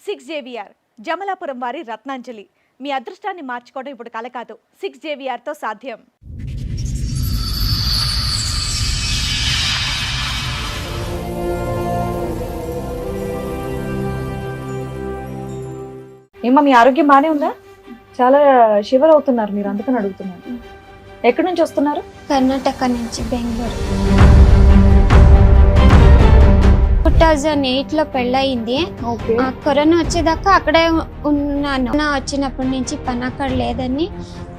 Six JVR Jamalapuram వారి రత్నాంజలి. మీ అదృష్టాన్ని మార్చుకోవడం ఇప్పుడు కల కాదు, సిక్స్ జేవిఆర్తో సాధ్యం. ఏమో మీ ఆరోగ్యం బానే ఉందా? చాలా షివర్ అవుతున్నారు మీరు, అందుకని అడుగుతున్నారు. ఎక్కడి నుంచి వస్తున్నారు? కర్ణాటక నుంచి బెంగళూరు. 2008లో పెళ్ళయింది. కరోనా వచ్చేదాకా అక్కడే ఉన్నాను. వచ్చినప్పటి నుంచి పని అక్కడ లేదని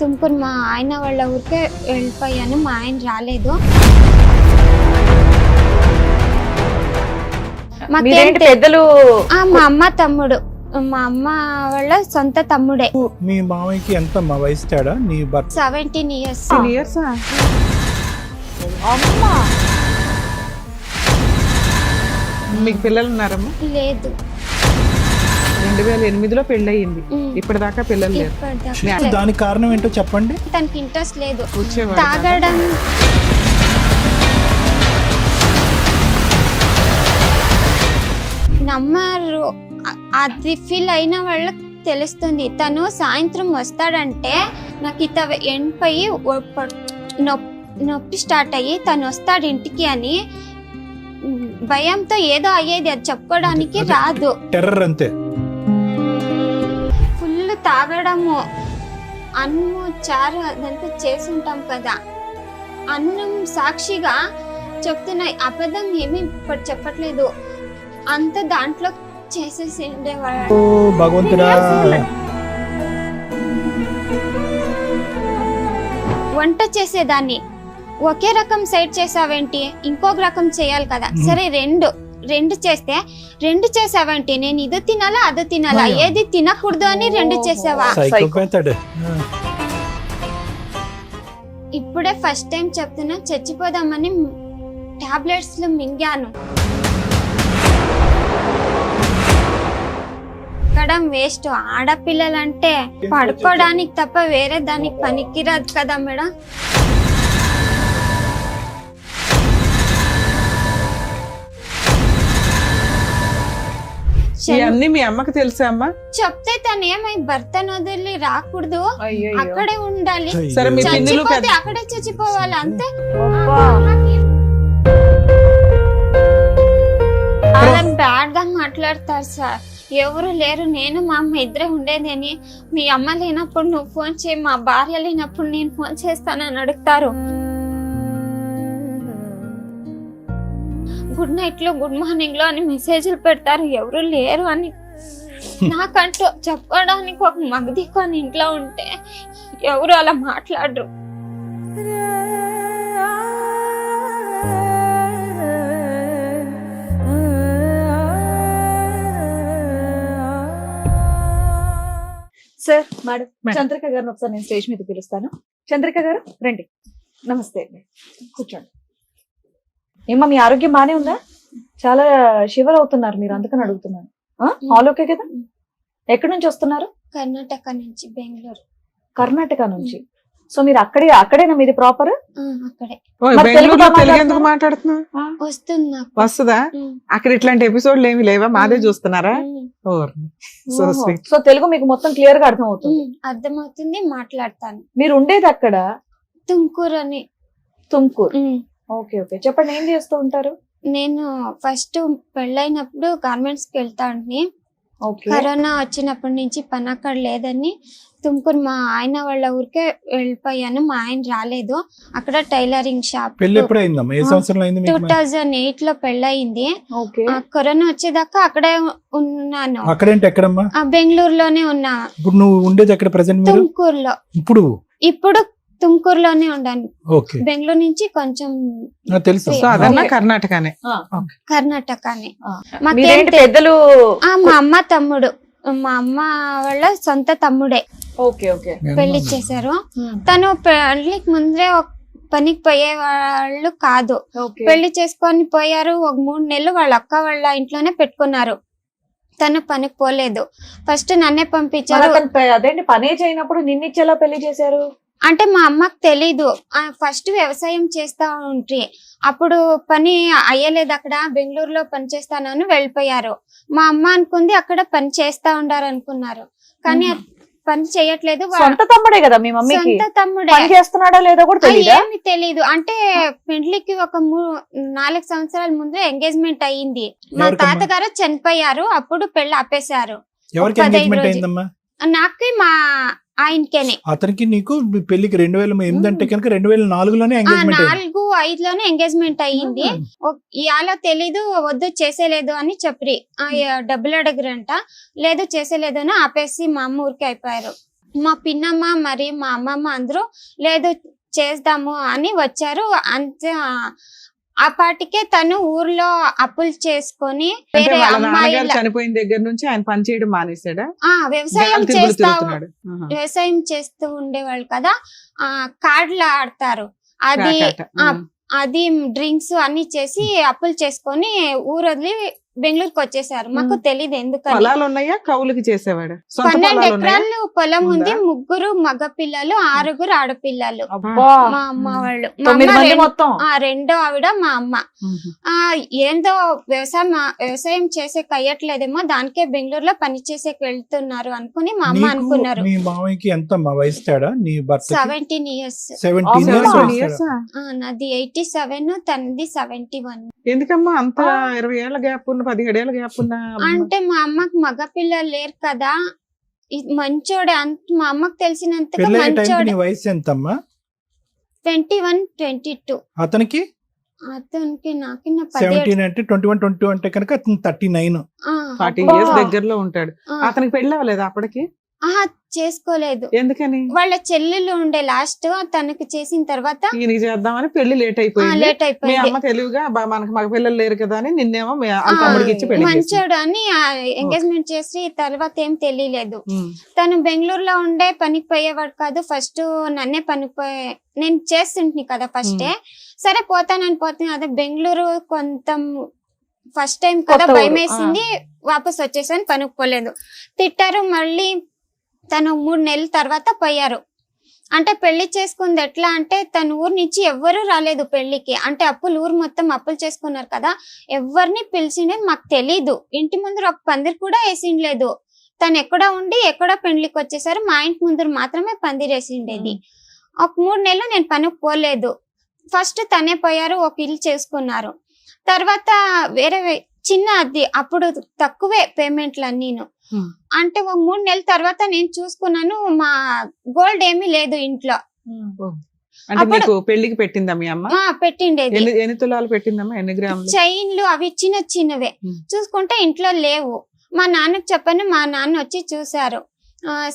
తుమ్కూరు మా ఆయన వాళ్ళ ఊరికే వెళ్ళిపోయాను. మా ఆయన రాలేదు. పెద్దలు మా అమ్మ తమ్ముడు, మా అమ్మ వాళ్ళ సొంత తమ్ముడే. మీ మామయ్యకి ఎంత వయసు తేడా? నీ భర్త 17 years. అమ్మా మీకు పిల్లలు ఉన్నారమ్మా? లేదు. 2008లో పెళ్ళయింది, ఇప్పటిదాకా పిల్లలు లేరు. ఇప్పటిదాకా దానికి కారణం ఏంటో చెప్పండి. తనకి ఇంట్రెస్ట్ లేదు వచ్చేవాడు తాగడం. నమ్మరు, అది ఫీల్ అయిన వాళ్ళకి తెలుస్తుంది. తను సాయంత్రం వస్తాడంటే నాకు ఇత ఎండిపోయి నొప్పి స్టార్ట్ అయ్యి తను వస్తాడు ఇంటికి అని భయంతో ఏదో అయ్యేది, అది చెప్పుకోవడానికి రాదు. టెర్రర్ అంతే. ఫుల్ తాగడము, అన్నము చారు అదంతా చేసి ఉంటాం కదా, అన్నం సాక్షిగా చెప్తున్నా, అబద్ధం ఏమీ ఇప్పుడు చెప్పట్లేదు. అంత దాంట్లో చేసేసి ఉండేవాడు. భగవంతుడా. వంట చేసేదాన్ని ఒకే రకం సైడ్ చేసావేంటి, ఇంకొక రకం చేయాలి కదా. సరే రెండు చేస్తే రెండు చేసావేంటి, నేను ఇది తినాలా అది తినాలా, ఏది తినకూడదు అని రెండు చేసావా? ఇప్పుడే ఫస్ట్ టైం చెప్తున్నా, చచ్చిపోదామని టాబ్లెట్స్ మింగాను. వేస్ట్. ఆడపిల్లలంటే పడుకోవడానికి తప్ప వేరే దానికి పనికిరాదు కదా మేడం. ఇవన్నీ మీ అమ్మకి తెలుసా అమ్మా? చెప్తే తను ఏమై భర్తను వదిలి రాకూడదు, అక్కడే ఉండాలి. సరే మీ పిన్నులు చచ్చిపోతే అక్కడే చచ్చిపోవాలి అంతే. చాలా బ్యాడ్ గా మాట్లాడతారు సార్. ఎవరు లేరు, నేను మా అమ్మ ఇద్దరే ఉండేదని. మీ అమ్మ లేనప్పుడు నువ్వు ఫోన్ చేయి, మా భార్య లేనప్పుడు నేను ఫోన్ చేస్తానని అడుగుతారు. గుడ్ నైట్ లో గుడ్ మార్నింగ్ లో అని మెసేజ్లు పెడతారు. ఎవరు లేరు అని నాకంటూ చెప్పడానికి ఒక మగదికొని ఇంట్లో ఉంటే ఎవరు అలా మాట్లాడరు. సార్, మేడం, చంద్రిక గారిని ఒకసారి నేను స్టేజ్ మీద పిలుస్తాను. చంద్రిక గారు రండి. నమస్తే అండి, కూర్చోండి. ఏమో మీ ఆరోగ్యం బానే ఉందా? చాలా షివర్ అవుతున్నారు మీరు, అందుకని అడుగుతున్నాను. ఆల్ ఓకే కదా? ఎక్కడి నుంచి వస్తున్నారు? కర్ణాటక నుంచి బెంగళూరు. కర్ణాటక నుంచి. సో మీరు అక్కడేనా మీది ప్రాపర్? అక్కడే. బెంగళూరులో తెలుగు ఎందుకు మాట్లాడుతున్నా? వస్తుంది. వస్తుందా? అక్కడ ఇట్లాంటి ఎపిసోడ్లు ఏమి లేవా? మాదే చూస్తున్నారా? సో తెలుగు మీకు మొత్తం క్లియర్ గా అర్థం అవుతుంది? అర్థమవుతుంది, మాట్లాడతాను. మీరు ఉండేది అక్కడ? తుమ్కూరు అని. తుమ్కూరు. ఓకే ఓకే, చెప్పండి, ఏం చేస్తూ ఉంటారు? నేను ఫస్ట్ పెళ్ళైనప్పుడు గార్మెంట్స్ కి వెళ్తాను. కరోనా వచ్చినప్పటి నుంచి పని అక్కడ లేదని తుమ్కూరు మా ఆయన వాళ్ళ ఊరికే వెళ్ళిపోయాను. మా ఆయన రాలేదు. అక్కడ టైలరింగ్ షాప్. 2008లో పెళ్ళయింది. కరోనా వచ్చేదాకా అక్కడే ఉన్నాను. బెంగళూరులోనే ఉన్నా. తుమ్కూరులో. ఇప్పుడు తుమ్కూరులోనే ఉండాను. బెంగళూరు నుంచి కొంచెం కర్ణాటకనే. పెద్దలు మా అమ్మ తమ్ముడు, మా అమ్మ వాళ్ళ సొంత తమ్ముడే. పెళ్లి చేశారు. తను పెళ్లికి ముందే పనికి పోయే వాళ్ళు కాదు. పెళ్లి చేసుకొని పోయారు. ఒక 3 నెలలు వాళ్ళ అక్క వాళ్ళ ఇంట్లోనే పెట్టుకున్నారు. తను పనికి పోలేదు. ఫస్ట్ నన్నే పంపించారు. అదేంటి పనే చేయనప్పుడు నిన్నిచ్చేలా పెళ్లి చేశారు? అంటే మా అమ్మకి తెలీదు. ఫస్ట్ వ్యవసాయం చేస్తా ఉంటే అప్పుడు పని అయ్యలేదు, అక్కడ బెంగళూరులో పని చేస్తానని వెళ్ళిపోయారు. మా అమ్మ అనుకుంది అక్కడ పని చేస్తా ఉండారు అనుకున్నారు, కానీ పని చేయట్లేదు. సొంత తమ్ముడే కదా మీ మమ్మీకి, సొంత తమ్ముడే. పని చేస్తున్నాడో లేదో కూడా తెలియదా? ఏమి తెలీదు. అంటే పెండ్లికి ఒక 4 సంవత్సరాల ముందు ఎంగేజ్మెంట్ అయ్యింది. మా ఎవరికమ్మా? తాతగారు చనిపోయారు, అప్పుడు పెళ్లి ఆపేశారు. ఎవరికి 15 ఎంగేజ్మెంట్ రోజులు. అయిందమ్మా? నాకు మా ఆయనకేనే అతనికి నీకు మీ పెళ్లికి 2008 అంటే కనుక 2004లోనే ఎంగేజ్మెంట్ అయింది. 4-5లోనే ఎంగేజ్మెంట్ అయ్యింది. ఇవాళ తెలీదు, వద్దు చేసేలేదు అని చెప్పి డబ్బులు అడగరంట, లేదు చేసేలేదు అని ఆపేసి మా అమ్మ ఊరికి అయిపోయారు. మా పిన్నమ్మ మరి మా అమ్మమ్మ అందరూ లేదు చేద్దాము అని వచ్చారు. అంతే ఆ పాటికే తను ఊర్లో అప్పులు చేసుకొని అంటే వేరే వాళ్ళ నాన్నగారు అమ్మాయిల చనిపోయిన దగ్గర నుంచి ఆయన పని చేయడం మానేశాడా? వ్యవసాయం జనాలు తిరుగుడు చేస్తా తిరుగుతున్నాడు. ఆహా. వ్యవసాయం చేస్తూ ఉండేవాళ్ళు కదా, కార్డులు ఆడతారు, అది కాకాట. అది డ్రింక్స్ అన్ని చేసి అప్పులు చేసుకొని ఊరు వదిలి బెంగళూరుకి వచ్చేసారు. మాకు తెలీదు ఎందుకని. పొలాలు ఉన్నాయా, కౌలుకి చేసేవాడు? సొంత 12 పొలాలు ఉన్నాయా? ఎకరాలు పొలం ఉంది, ఉందా? 3 మగ పిల్లలు, 6 ఆడపిల్లలు. అబ్బా. మా అమ్మ వాళ్ళు, మా 9 అమ్మ మంది మొత్తం. రెండో ఆవిడ మా అమ్మ. ఉహు. ఏందో వ్యవసాయం చేసే కయ్యట్లేదేమో, దానికే బెంగళూరులో పని చేసేకి వెళ్తున్నారు అనుకుని మా అమ్మ నీకు అనుకున్నారు. మీ మామయ్యకి ఎంత వయసు తేడా నీ భర్త? 17 years. 17 17 years years ఆ? నాది 87, తనది 71. ఎందుకమ్మా అంత 20 ఏళ్ల గ్యాప్ ఉన్న, 17 ఏళ్ల గ్యాప్ ఉన్న? అంటే మా అమ్మకి మగ పిల్లలు లేరు కదా, మంచోడే. మా అమ్మకి తెలిసినంతగా పెళ్ళి టైంకి మంచోడే. నీ వయసు ఎంతమ్మా? 21, 22. అతనికి అతనికి నాకిన్న 17 అంటే 21, 22 అంటే కనుక అతను 39. 40 అబ్బా. ఇయర్స్ దగ్గరలో ఉంటాడు. అతనికి పెళ్లి అవ్వలేదు అప్పటికి? చేసుకోలేదు. ఎందుకని? వాళ్ళ చెల్లెలు ఉండే లాస్ట్, తనకి చేసిన తర్వాత ఈయనకి చేద్దామని పెళ్లి లేట్ అయిపోయింది. లేట్ మీ అయిపోయింది. అమ్మ తెలివిగా మనకు మగ పిల్లలు లేరు కదా అని నిన్నేమో వాళ్ళ తమ్ముడికి ఇచ్చి పెళ్లి చేసింది. మంచోడు అని ఎంగేజ్మెంట్ చేసి తర్వాత ఏం తెలియలేదు. ఉమ్. తను బెంగళూరులో ఉండే పనికి పోయేవాడు కాదు. ఫస్ట్ నన్నే నేను చేస్తుంటే కదా ఫస్టే, సరే పోతాను అదే బెంగళూరు కొంత ఫస్ట్ టైం కదా, కొత్త ఊరు. భయం వేసింది, వాపస్ వచ్చేసాను, పనికి పోలేదు. తిట్టారు. మళ్ళీ తను 3 నెలల తర్వాత పోయారు. అంటే పెళ్లి చేసుకుంది ఎట్లా అంటే, తన ఊరు నుంచి ఎవ్వరూ రాలేదు పెళ్లికి. అంటే ఊరు మొత్తం అప్పులు చేసుకున్నారు కదా, ఎవరిని పిలిచిండేది మాకు తెలీదు. ఇంటి ముందర ఒక పందిరి కూడా వేసిండలేదు. తను ఎక్కడో ఉండి ఎక్కడో పెళ్లికి వచ్చేసారు. మా ఇంటి ముందర మాత్రమే పందిరి వేసిండేది. ఒక 3 నెలలు నేను పనికి పోలేదు. ఫస్ట్ తనే పోయారు, ఒక ఇల్లు చేసుకున్నారు. తర్వాత వేరే చిన్న అది, అప్పుడు తక్కువే పేమెంట్లు అన్నీను. అంటే ఒక 3 నెలల తర్వాత నేను చూసుకున్నాను, మా గోల్డ్ ఏమీ లేదు ఇంట్లో. అంటే అప్పుడు- నీకు పెళ్లికి పెట్టిందా మీ అమ్మ? పెట్టిండేది ఎన్ని తులాలు పెట్టిందమ్మా? ఎన్ని గ్రాములు? చైన్లు అవి చిన్నవే. చూసుకుంటే ఇంట్లో లేవు. మా నాన్నకి చెప్పాను, మా నాన్న వచ్చి చూసారు.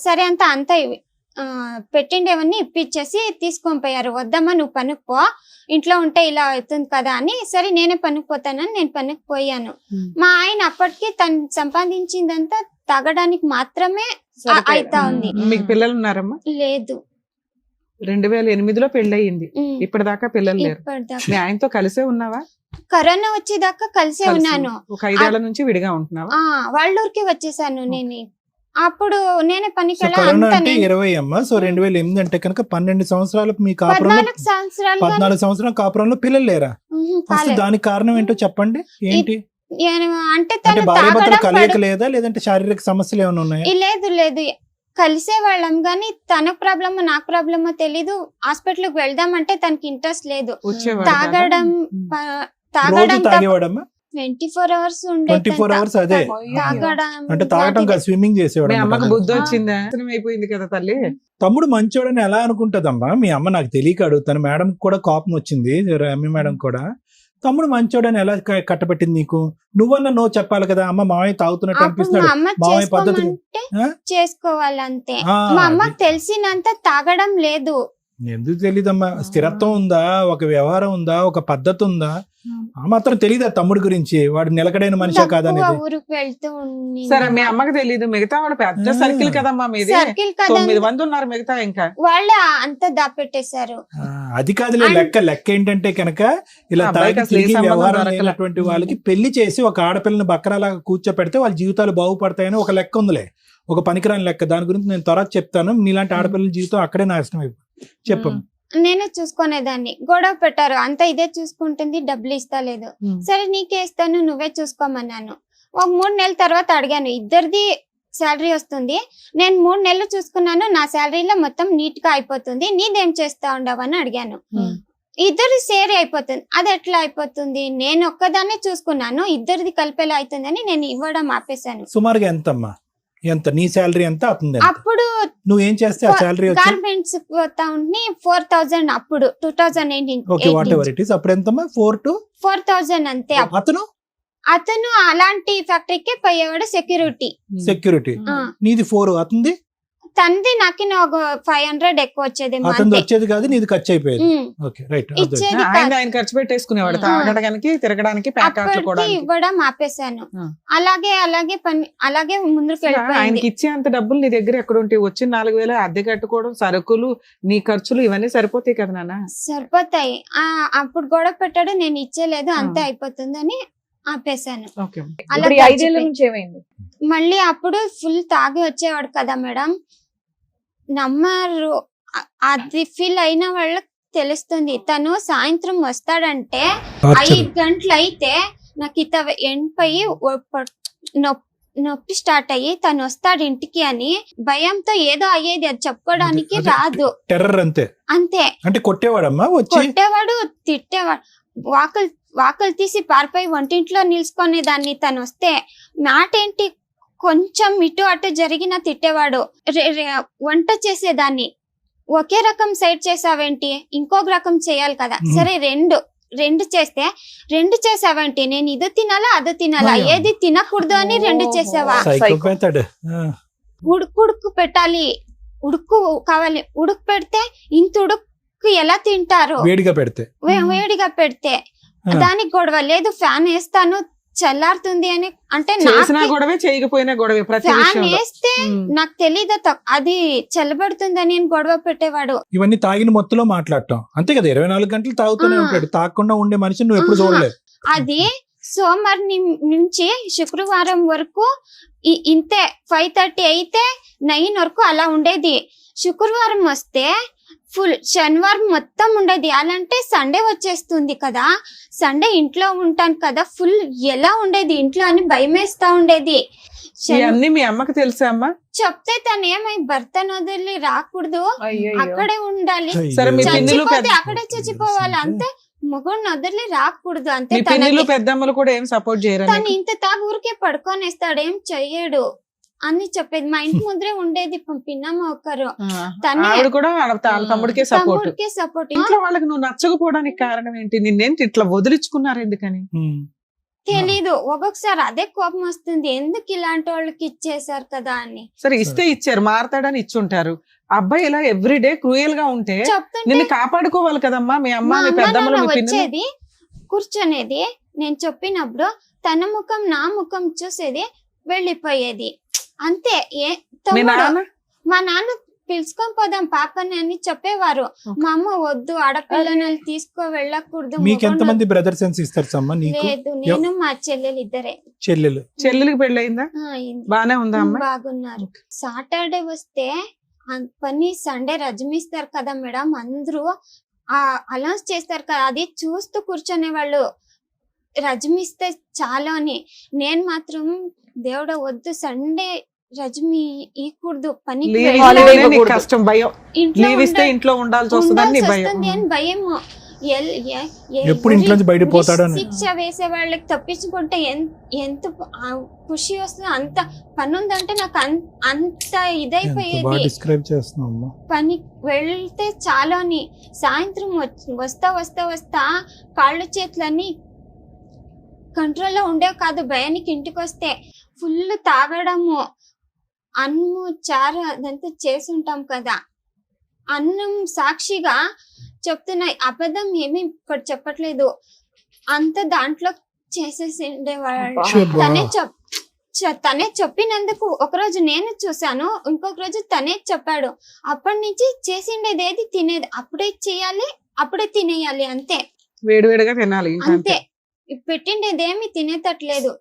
సరే అంతా పెట్టిండేవన్నీ ఇప్పించేసి తీసుకొని పోయారు. వద్దమ్మా నువ్వు పనికి పో, ఇంట్లో ఉంటే ఇలా అవుతుంది కదా అని. సరే నేనే పనికి పోతానని నేను పనికి పోయాను. మా ఆయన అప్పటికి తను సంపాదించిందంతా తాగడానికి మాత్రమే అయితా ఉంది. మీకు పిల్లలు ఉన్నారమ్మా? లేదు. 2008లో పెళ్లి అయ్యింది. ఇప్పటిదాకా పిల్లలు లేరు. ఇప్పటిదాకా మీ ఆయనతో కలిసే ఉన్నావా? కరోనా వచ్చేదాకా కలిసే ఉన్నాను. ఒక 5 ఏళ్ల నుంచి విడిగా ఉంటున్నావా? వాళ్ళ ఊరికి వచ్చేసాను నేను. అప్పుడు నేనే పనికి సో వెళ్ళా. కరోనా అంతా అంటే నేను 20 అమ్మా. సో 2008 అంటే కనుక 12 సంవత్సరాలు మీ కాపురంలో, 14 సంవత్సరాలు 14 సంవత్సరాల కాపురంలో పిల్లలు లేరా? అసలు దానికి కారణం ఏంటో చెప్పండి. ఏంటి అంటే అంటే తను భార్య భర్తల తాగడం కలయిక పడు- లేదా, లేదంటే శారీరక సమస్యలు ఏమైనా ఉన్నాయా? లేదు కలిసే వాళ్ళం గానీ తనకు ప్రాబ్లమో నాకు ప్రాబ్లమో తెలీదు. హాస్పిటల్ కి వెళ్దామంటే తనకి ఇంట్రెస్ట్ లేదు. వచ్చేవాడు తాగడం కదా? రోజు తాగేవాడమ్మా? 24 hours ఉండే 24 hours అదే. తాగడం అంటే తాగటం కాదు, స్విమ్మింగ్ మీ చేసేవాడు అమ్మకు అన్నమాట. బుద్ధి వచ్చిందా? అయిపోయింది కదా తల్లి. తమ్ముడు మంచోడని ఎలా అనుకుంటదమ్మా మీ అమ్మ? నాకు తెలియక అడుగుతాను. మేడం కూడా కోపం వచ్చింది, రమ్య మేడం కూడా. తమ్ముడు మంచోడని ఎలా కట్టబెట్టింది నీకు? నువ్వన్నా నో చెప్పాలి కదా. అమ్మ మామయ్య తాగుతున్నట్టు అప్పుడు అనిపిస్తున్నాడు, మా అమ్మ మామయ్య పద్ధతి. చేసుకోమంటే ఆ? చేసుకోవాలంతే. ఆ, మా అది. అమ్మకి తెలిసినంత తాగడం లేదు. ఎందుకు తెలీదమ్మా? స్థిరత్వం ఉందా, ఒక వ్యవహారం ఉందా, ఒక పద్ధతి ఉందా? ఆ మాత్రం తెలీదా తమ్ముడి గురించి? వాడు నిలకడైన మనిషా తక్కువ కాదనేది? ఊరికి వెళ్తూ ఉండి సరే మీ అమ్మకి తెలియదు, మిగతా వాడు పెద్ద సర్కిల్ కదమ్మా మీది. సర్కిల్ కదా 9 మంది ఉన్నారు మిగతా ఇంకా. వాళ్ళే అంతా దాపెట్టేశారు. అది కాదులే లెక్క ఏంటంటే కనుక ఇలా ఆ అబ్బాయికి తాగి అసలు ఏ తిరిగి సంబంధం వ్యవహారం దొరకలే. లేనటువంటి వాళ్ళకి పెళ్లి చేసి ఒక ఆడపిల్లని బక్కరాలాగా కూర్చోపెడితే వాళ్ళ జీవితాలు బాగుపడతాయని ఒక లెక్క ఉందిలే, ఒక పనికిరాని లెక్క. దాని గురించి నేను త్వరగా చెప్తాను. నీలాంటి ఆడపిల్లల జీవితం అక్కడే నాశనం అయిపోయింది. చెప్పు. నేనే చూసుకునేదాన్ని. గొడవ పెట్టారు, అంతా ఇదే చూసుకుంటుంది, డబ్బులు ఇస్తలేదు. సరే నీకే ఇస్తాను, నువ్వే చూసుకోమన్నాను. ఒక 3 నెలల తర్వాత అడిగాను, ఇద్దరిది శాలరీ వస్తుంది, నేను 3 నెలలు చూసుకున్నాను, నా శాలరీలో మొత్తం నీట్ గా అయిపోతుంది, నీదేం చేస్తా ఉండవు అని అడిగాను. ఇద్దరు షేర్ అయిపోతుంది. అది ఎట్లా అయిపోతుంది, నేను ఒక్కదాన్నే చూసుకున్నాను, ఇద్దరిది కలిపేలా అవుతుందని నేను ఇవ్వడం ఆపేశాను. సుమారుగా ఎంతమ్మా? ఎంత నీ శాలరీ ఎంత అవుతుంది? అప్పుడు నువ్వేం చేస్తే ఆ శాలరీ గార్మెంట్స్ పోతా ఉంటే 4,000 అప్పుడు 2018. Okay, what ever it is. అప్పుడు ఎంతమ్మా? 4,000 అంతే. అతను అలాంటి ఫ్యాక్టరీకే పోయేవాడు, సెక్యూరిటీ. నీది 4, అతనిది తంది నాకు ఒక 500 ఎక్కువ వచ్చేది. అతనిది వచ్చేది కాదు, నీది ఖర్చు అయిపోయేది. Okay, right. ఇచ్చేది ఆయన ఖర్చు పెట్టేసుకునేవాడు, తాగడానికి తిరగడానికి ఇవ్వడం ఆపేశాను. అలాగే ముందుకు వెళ్ళిపోయింది. ఆయనకి ఇచ్చే అంత డబ్బులు నీ దగ్గర ఎక్కడ ఉంటాయి? వచ్చిన 4,000 అద్దె కట్టుకోవడం, సరుకులు, నీ ఖర్చులు ఇవన్నీ సరిపోతాయి కదా నాన్న? సరిపోతాయి. అప్పుడు గొడవ పెట్టాడు, నేను ఇచ్చేలేదు, అంతే అయిపోతుందని ఆపేశాను. అలా 5 ఏళ్ల నుంచి ఏమైంది? మళ్ళీ అప్పుడు ఫుల్ తాగి వచ్చేవాడు కదా మేడం, నమ్మరు. అది ఫీల్ అయిన వాళ్ళకి తెలుస్తుంది. తను సాయంత్రం వస్తాడంటే 5 గంటలు అయితే నాకు ఇత ఎండిపోయి నొప్పి స్టార్ట్ అయ్యి తను వస్తాడు ఇంటికి అని భయంతో ఏదో అయ్యేది, అది చెప్పుకోవడానికి రాదు. టెర్రర్ అంతే. అంటే కొట్టేవాడమ్మా, కొట్టేవాడు, తిట్టేవాడు, వాకలు తీసి పారిపోయి వంటింట్లో నిల్చుకునే దాన్ని. తను వస్తే మాట ఏంటి, కొంచెం ఇటు అటు జరిగిన తిట్టేవాడు. వంట చేసేదాన్ని, ఒకే రకం సైడ్ చేసావేంటి, ఇంకొక రకం చేయాలి కదా, సరే రెండు చేస్తే 2 చేసావేంటి, నేను ఇది తినాలా అది తినాలా, ఏది తినకూడదు అని 2 చేసావా? ఉడుకు పెట్టాలి, ఉడుకు కావాలి, ఉడుకు పెడితే ఇంత ఉడుకు ఎలా తింటారు? వేడిగా పెడితే దానికి గొడవ లేదు, ఫ్యాన్ వేస్తాను చల్లారుతుంది అని. అంటే ఫ్యాన్ వేస్తే నాకు తెలీదు అది చల్లబడుతుందని గొడవ పెట్టేవాడు. ఇవన్నీ తాగిన మొత్తంలో మాట్లాడటం అంతే కదా, 24 గంటలు తాగుతూనే ఉంటాడు. తాగకుండా ఉండే మనిషి నువ్వు ఎప్పుడు చూడలేదు. అది సోమవారం నుంచి శుక్రవారం వరకు ఇంతే, 5:30 అయితే 9 వరకు అలా ఉండేది. శుక్రవారం వస్తే ఫుల్, శనివారం మొత్తం ఉండేది. అలాంటే సండే వచ్చేస్తుంది కదా, సండే ఇంట్లో ఉంటాను కదా, ఫుల్ ఎలా ఉండేది ఇంట్లో అని భయమేస్తా ఉండేది. మీ అమ్మకి తెలుసా అమ్మా? చెప్తే తను ఏమై భర్తను వదిలి రాకూడదు, అక్కడే ఉండాలి, చచ్చిపోతే అక్కడే చచ్చిపోవాలి, అంతే, మొగుడిని వదిలి రాకూడదు అంతే. పెద్దమ్మలు కూడా ఏం సపోర్ట్ చేయరు. తను ఇంత తాగు ఊరికే పడుకొనేస్తాడు, ఏం చెయ్యడు అని చెప్పేది. మా ఇంటి ముందరే ఉండేది పిన్నమ్మ ఒకరు, తమ్ముడికే సపోర్ట్. ఇంట్లో వాళ్ళకి నువ్వు నచ్చకపోవడానికి కారణం ఏంటి? నిన్నేంటి ఇట్లా వదిలించుకున్నారు ఎందుకని తెలీదు. ఒక్కొక్కసారి అదే కోపం వస్తుంది, ఎందుకు ఇలాంటి వాళ్ళకి ఇచ్చేసారు కదా అని. సరే ఇస్తే ఇచ్చారు, మారతాడని ఇచ్చుంటారు. అబ్బాయి ఇలా ఎవ్రీడే క్రూయల్ గా ఉంటే నిన్ను కాపాడుకోవాలి కదమ్మా. మీ అమ్మ మీ పెద్దమ్మలు వచ్చేది, కూర్చొనేది, నేను చెప్పినప్పుడు తన ముఖం నా ముఖం చూసేది, వెళ్ళిపోయేది అంతే. మా నాన్న పిలుచుకొని పోదాం పాపని అని చెప్పేవారు. మా అమ్మ వద్దు, ఆడపిల్లని తీసుకో వెళ్ళకూడదు. మీకెంతమంది బ్రదర్స్ అండ్ సిస్టర్స్ అమ్మా? లేదు, నేను మా చెల్లెలు ఇద్దరే. చెల్లెలికి పెళ్ళయిందా? బానే ఉందా? బాగున్నారు. సాటర్డే వస్తే పని, సండే రజమిస్తారు కదా మేడం, అందరూ అనౌన్స్ చేస్తారు కదా, అది చూస్తూ కూర్చొనే వాళ్ళు. రజమిస్తే చాలు అని. నేను మాత్రం దేవుడ వద్దు, సండే రజమి ఈకూడదు, పనికి కష్టం, భయం, ఇంట్లో ఉండాల్సి వస్తుంది అని భయము. ఎప్పుడు ఇంట్లో నుంచి బయట పోతాడు. శిక్ష వేసే వాళ్ళకి తప్పించుకుంటే ఎంత ఖుషి వస్తుంది. అంత పని ఉందంటే నాకు అంత ఇదైపోయేది. పని వెళ్తే చాలు అని. సాయంత్రం వస్తా కాళ్ళు చేతులన్నీ కంట్రోల్లో ఉండేవి కాదు. భయానికి ఇంటికి వస్తే ఫుల్ తాగడము, అన్నము చారు అదంతా చేసుంటాం కదా. అన్నం సాక్షిగా చెప్తున్నాయి, అబద్ధం ఏమీ ఇక్కడ చెప్పట్లేదు. అంత దాంట్లో చేసేసి ఉండేవాళ్ళు. తనే చెప్పినందుకు ఒకరోజు నేను చూసాను, ఇంకొక రోజు తనే చెప్పాడు. అప్పటి నుంచి చేసిండేది ఏది తినేది అప్పుడే చేయాలి, అప్పుడే తినేయాలి, అంతే. వేడివేడిగా తినాలి అంతే. పెట్టిండేది ఏమి తినేటట్లేదు.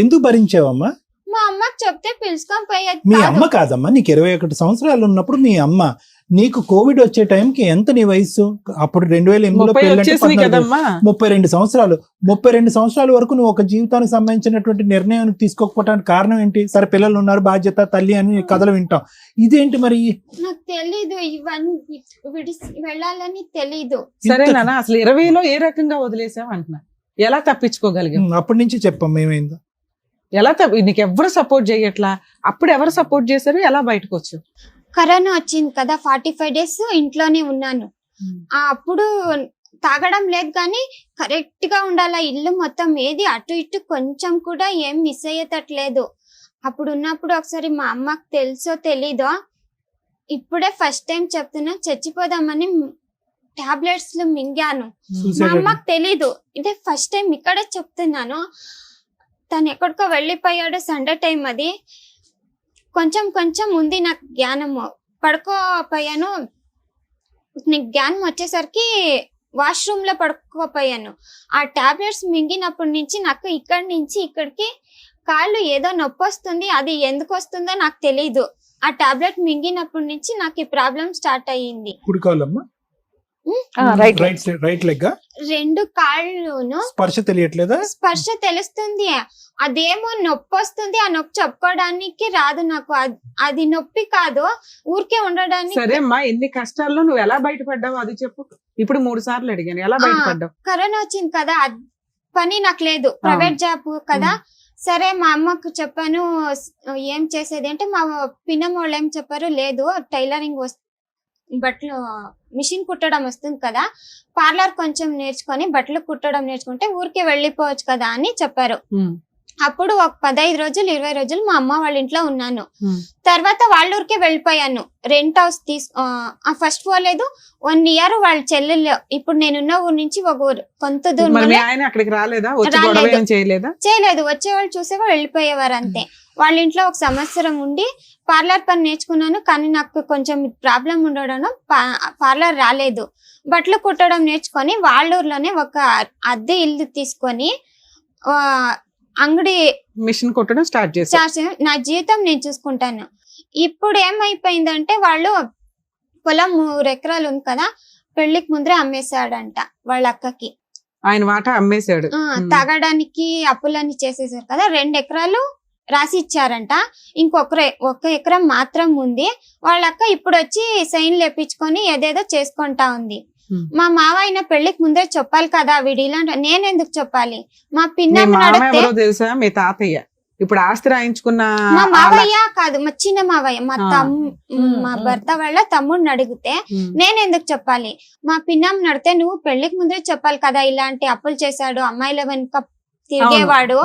ఎందుకు భరించావమ్మా? మా మా అమ్మకి చెప్తే పిలుచుకొని పోయేది మీ కాదు. అమ్మ కాదమ్మా, నీకు 21 సంవత్సరాలు ఉన్నప్పుడు మీ అమ్మ, నీకు కోవిడ్ వచ్చే టైంకి ఎంత నీ వయసు? అప్పుడు 2008లో 30 వచ్చేసింది కదమ్మా. 32 సంవత్సరాలు. 32 సంవత్సరాల వరకు నువ్వు ఒక జీవితానికి సంబంధించినటువంటి నిర్ణయం తీసుకోకపోవడానికి కారణం ఏంటి? సరే పిల్లలు ఉన్నారు, బాధ్యత, తల్లి అని కథలు వింటాం. ఇదేంటి మరి? నాకు తెలీదు ఇవన్నీ విడిసి వెళ్ళాలని తెలీదు. సరే నాన్న, అసలు 20లో ఏ రకంగా వదిలేసావు అంటున్నా, ఎలా తప్పించుకోగలిగావు? అప్పటి నుంచి చెప్పమ్మా ఏమైందో. ఎలా నీకు ఎవరు సపోర్ట్ చేయట్లా? అప్పుడు ఎవరు సపోర్ట్ చేశారు? ఎలా బయటకు వచ్చావు? కరోనా వచ్చింది కదా, 45 days ఇంట్లోనే ఉన్నాను. అప్పుడు తాగడం లేదు కానీ కరెక్ట్ గా ఉండాలా, ఇల్లు మొత్తం ఏది అటు ఇటు కొంచెం కూడా ఏం మిస్ అయ్యేటట్లేదు. అప్పుడు ఉన్నప్పుడు ఒకసారి మా అమ్మకి తెలుసో తెలీదో, ఇప్పుడే ఫస్ట్ టైం చెప్తున్నా, చచ్చిపోదామని టాబ్లెట్స్ మింగాను. మా Suicide అమ్మకి తెలీదు, ఇదే ఫస్ట్ టైం ఇక్కడే చెప్తున్నాను. తను ఎక్కడికో వెళ్ళిపోయాడు, సండే టైం అది. కొంచెం కొంచెం ఉంది నాకు జ్ఞానము, పడుకోపోయాను. నీకు జ్ఞానం వచ్చేసరికి వాష్రూమ్ లో పడుకోపోయాను. ఆ టాబ్లెట్స్ మింగినప్పటి నుంచి నాకు ఇక్కడి నుంచి ఇక్కడికి కాళ్ళు ఏదో నొప్పి వస్తుంది, అది ఎందుకు వస్తుందో నాకు తెలీదు. ఆ టాబ్లెట్ మింగినప్పటి నుంచి నాకు ఈ ప్రాబ్లం స్టార్ట్ అయ్యింది. కుడికాలమ్మా, రైట్ రైట్ లెగ్, రెండు కాళ్ళును స్పర్శ తెలియట్లేదా? స్పర్శ తెలుస్తుంది, అదేమో నొప్పి వస్తుంది. ఆ నొప్పి చెప్పుకోవడానికి రాదు నాకు. అది నొప్పి కాదు, ఊరికే ఉండడానికి. సరే అమ్మా, ఎన్ని కష్టాల్లో నువ్వు ఎలా బయటపడ్డావు అది చెప్పు. ఇప్పుడు 3 సార్లు అడిగాను, ఎలా బయటపడ్డావు? కరోనా వచ్చింది కదా, పని నాకు లేదు, ప్రైవేట్ జాబ్ కదా. సరే మా అమ్మకు చెప్పాను ఏం చేసేది అంటే, మా పిన్నమ్మ వాళ్ళు ఏం చెప్పారు, లేదు టైలరింగ్ బట్టలు మిషన్ కుట్టడం వస్తుంది కదా, పార్లర్ కొంచెం నేర్చుకొని బట్టలు కుట్టడం నేర్చుకుంటే ఊరికే వెళ్ళిపోవచ్చు కదా అని చెప్పారు. అప్పుడు ఒక 15 రోజులు 20 రోజులు మా అమ్మ వాళ్ళ ఇంట్లో ఉన్నాను. తర్వాత వాళ్ళ ఊరికే వెళ్ళిపోయాను. రెంట్ హౌస్ ఫస్ట్ పోలేదు, 1 year వాళ్ళ చెల్లెలు, ఇప్పుడు నేనున్న ఊరు నుంచి ఒక ఊరు కొంత దూరం అక్కడికి రాలేదా? చేయలేదు, వచ్చేవాళ్ళు చూసేవాళ్ళు వెళ్ళిపోయేవారు అంతే. వాళ్ళ ఇంట్లో 1 సంవత్సరం ఉండి పార్లర్ పని నేర్చుకున్నాను. కానీ నాకు కొంచెం ప్రాబ్లం ఉండడం పార్లర్ రాలేదు. బట్టలు కుట్టడం నేర్చుకొని వాళ్ళ ఊర్లోనే ఒక అద్దె ఇల్లు తీసుకొని అంగడి మిషన్ కుట్టడం స్టార్ట్ చేసి నా జీవితం నేను చూసుకుంటాను. ఇప్పుడు ఏమైపోయిందంటే, వాళ్ళు పొలం 3 ఎకరాలు ఉంది కదా, పెళ్లికి ముందరే అమ్మేశాడంట వాళ్ళ అక్కకి. ఆయన వాటా అమ్మేశాడు. తాగడానికి అప్పులన్నీ చేసేసారు కదా, 2 ఎకరాలు రాసి ఇచ్చారంట. ఒక ఎకరం మాత్రం ఉంది. వాళ్ళ అక్క ఇప్పుడు వచ్చి సైన్ లేపించుకొని ఏదేదో చేసుకుంటా ఉంది. మా మావయ్య పెళ్లికి ముందే చెప్పాలి కదా, వీడి ఇలాంటి నేనెందుకు చెప్పాలి? మా పిన్నమ్మ అడిగితే తెలుసా, మీ తాతయ్య ఇప్పుడు ఆస్తి రాయించుకున్న మా మావయ్య కాదు, మా చిన్న మావయ్య, మా భర్త వాళ్ళ తమ్ముడిని అడిగితే నేనెందుకు చెప్పాలి? మా పిన్నమ్మ అడిగితే నువ్వు పెళ్లికి ముందే చెప్పాలి కదా, ఇలాంటి అప్పులు చేశాడు, అమ్మాయిల వెనుక తిరిగేవాడు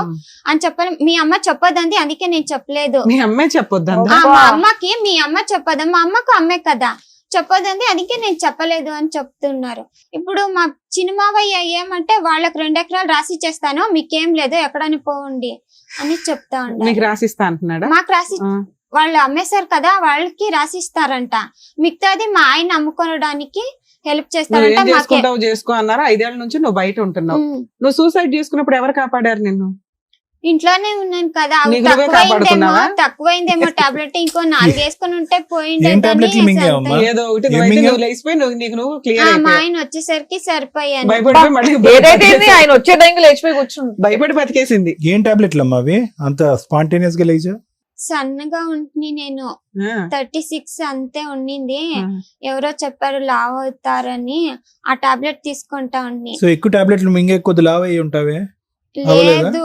అని చెప్పాలి. మీ అమ్మ చెప్పొద్దంది, అందుకే నేను చెప్పలేదు. మీ అమ్మే చెప్పొద్దు. మా అమ్మకి మీ అమ్మ చెప్పొద్దు, మా అమ్మకు అమ్మే కదా చెప్పొద్దంది, అందుకే నేను చెప్పలేదు అని చెప్తున్నారు. ఇప్పుడు మా చిన్నమావయ్య ఏమంటే, వాళ్ళకి 2 ఎకరాలు రాసి ఇచ్చేస్తాను, మీకేం లేదు ఎక్కడని పోండి అని చెప్తా ఉంటారు. రాసిస్తా అంటున్నాడా? మాకు రాసి వాళ్ళు అమ్మేశారు కదా, వాళ్ళకి రాసిస్తారంట. మిగతాది మా ఆయన అమ్ముకోవడానికి హెల్ప్ చేస్తారంట. చేసుకో అన్నారు. 5 ఏళ్ల నుంచి నువ్వు బయట ఉంటున్నావు. నువ్వు సూసైడ్ చేసుకున్నప్పుడు ఎవరు కాపాడారు నిన్ను? ఇంట్లోనే ఉన్నాను కదా, తక్కువైందేమో టాబ్లెట్, ఇంకో 4 వేసుకుని ఉంటే పోయిండేదని. ఏదో ఒకటి నువ్వు లేచిపోయి నువ్వు క్లియర్ అయిపోయావు. మా ఆయన వచ్చేసరికి సరిపోయాను. ఆయన వచ్చే టైంకి లేచిపోయి కూర్చుంది, భయపడి బతికేసింది. ఏం టాబ్లెట్లు అమ్మా అవి? అంత స్పాంటేనియస్ గా లేచా? సన్నగా ఉంటుంది, నేను 36 అంతే ఉండింది. ఎవరో చెప్పారు లావ్ అవుతారని, ఆ టాబ్లెట్ తీసుకుంటా ఉండి. సో ఎక్కువ టాబ్లెట్లు మింగే కొద్ది లావ్ అయ్యి ఉంటావే? లేదు,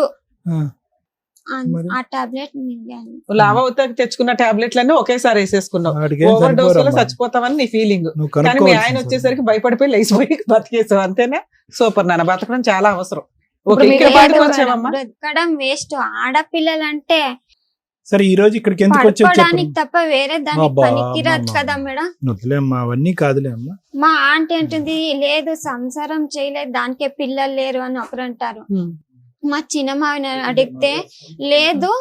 ఆ టాబ్లెట్ మింగాను. లావ్ అవుతా తెచ్చుకున్న టాబ్లెట్లన్నీ ఒకేసారి వేసేసుకున్నావు. ఓవర్ డోస్ లో చచ్చిపోతావని నీ ఫీలింగ్. కానీ మీ ఆయన వచ్చేసరికి భయపడిపోయి లేచిపోయి బతికేసావు, అంతేనా? సూపర్ నాన్న, బతకడం చాలా అవసరం. బ్రతకడం వేస్ట్. ఆడపిల్లలంటే సరే ఈ రోజు ఇక్కడికి ఎందుకు వచ్చావు తప్ప వేరే దానికి పనికిరాదు కదా మేడం. వదిలేమ్మా, అవన్నీ కాదులే అమ్మా. మా ఆంటీ అంటుంది, లేదు సంసారం చేయలేదు, దానికే పిల్లలు లేరు అని ఒకరు అంటారు. మా చిన్నమ్మ అడిగితే, లేదు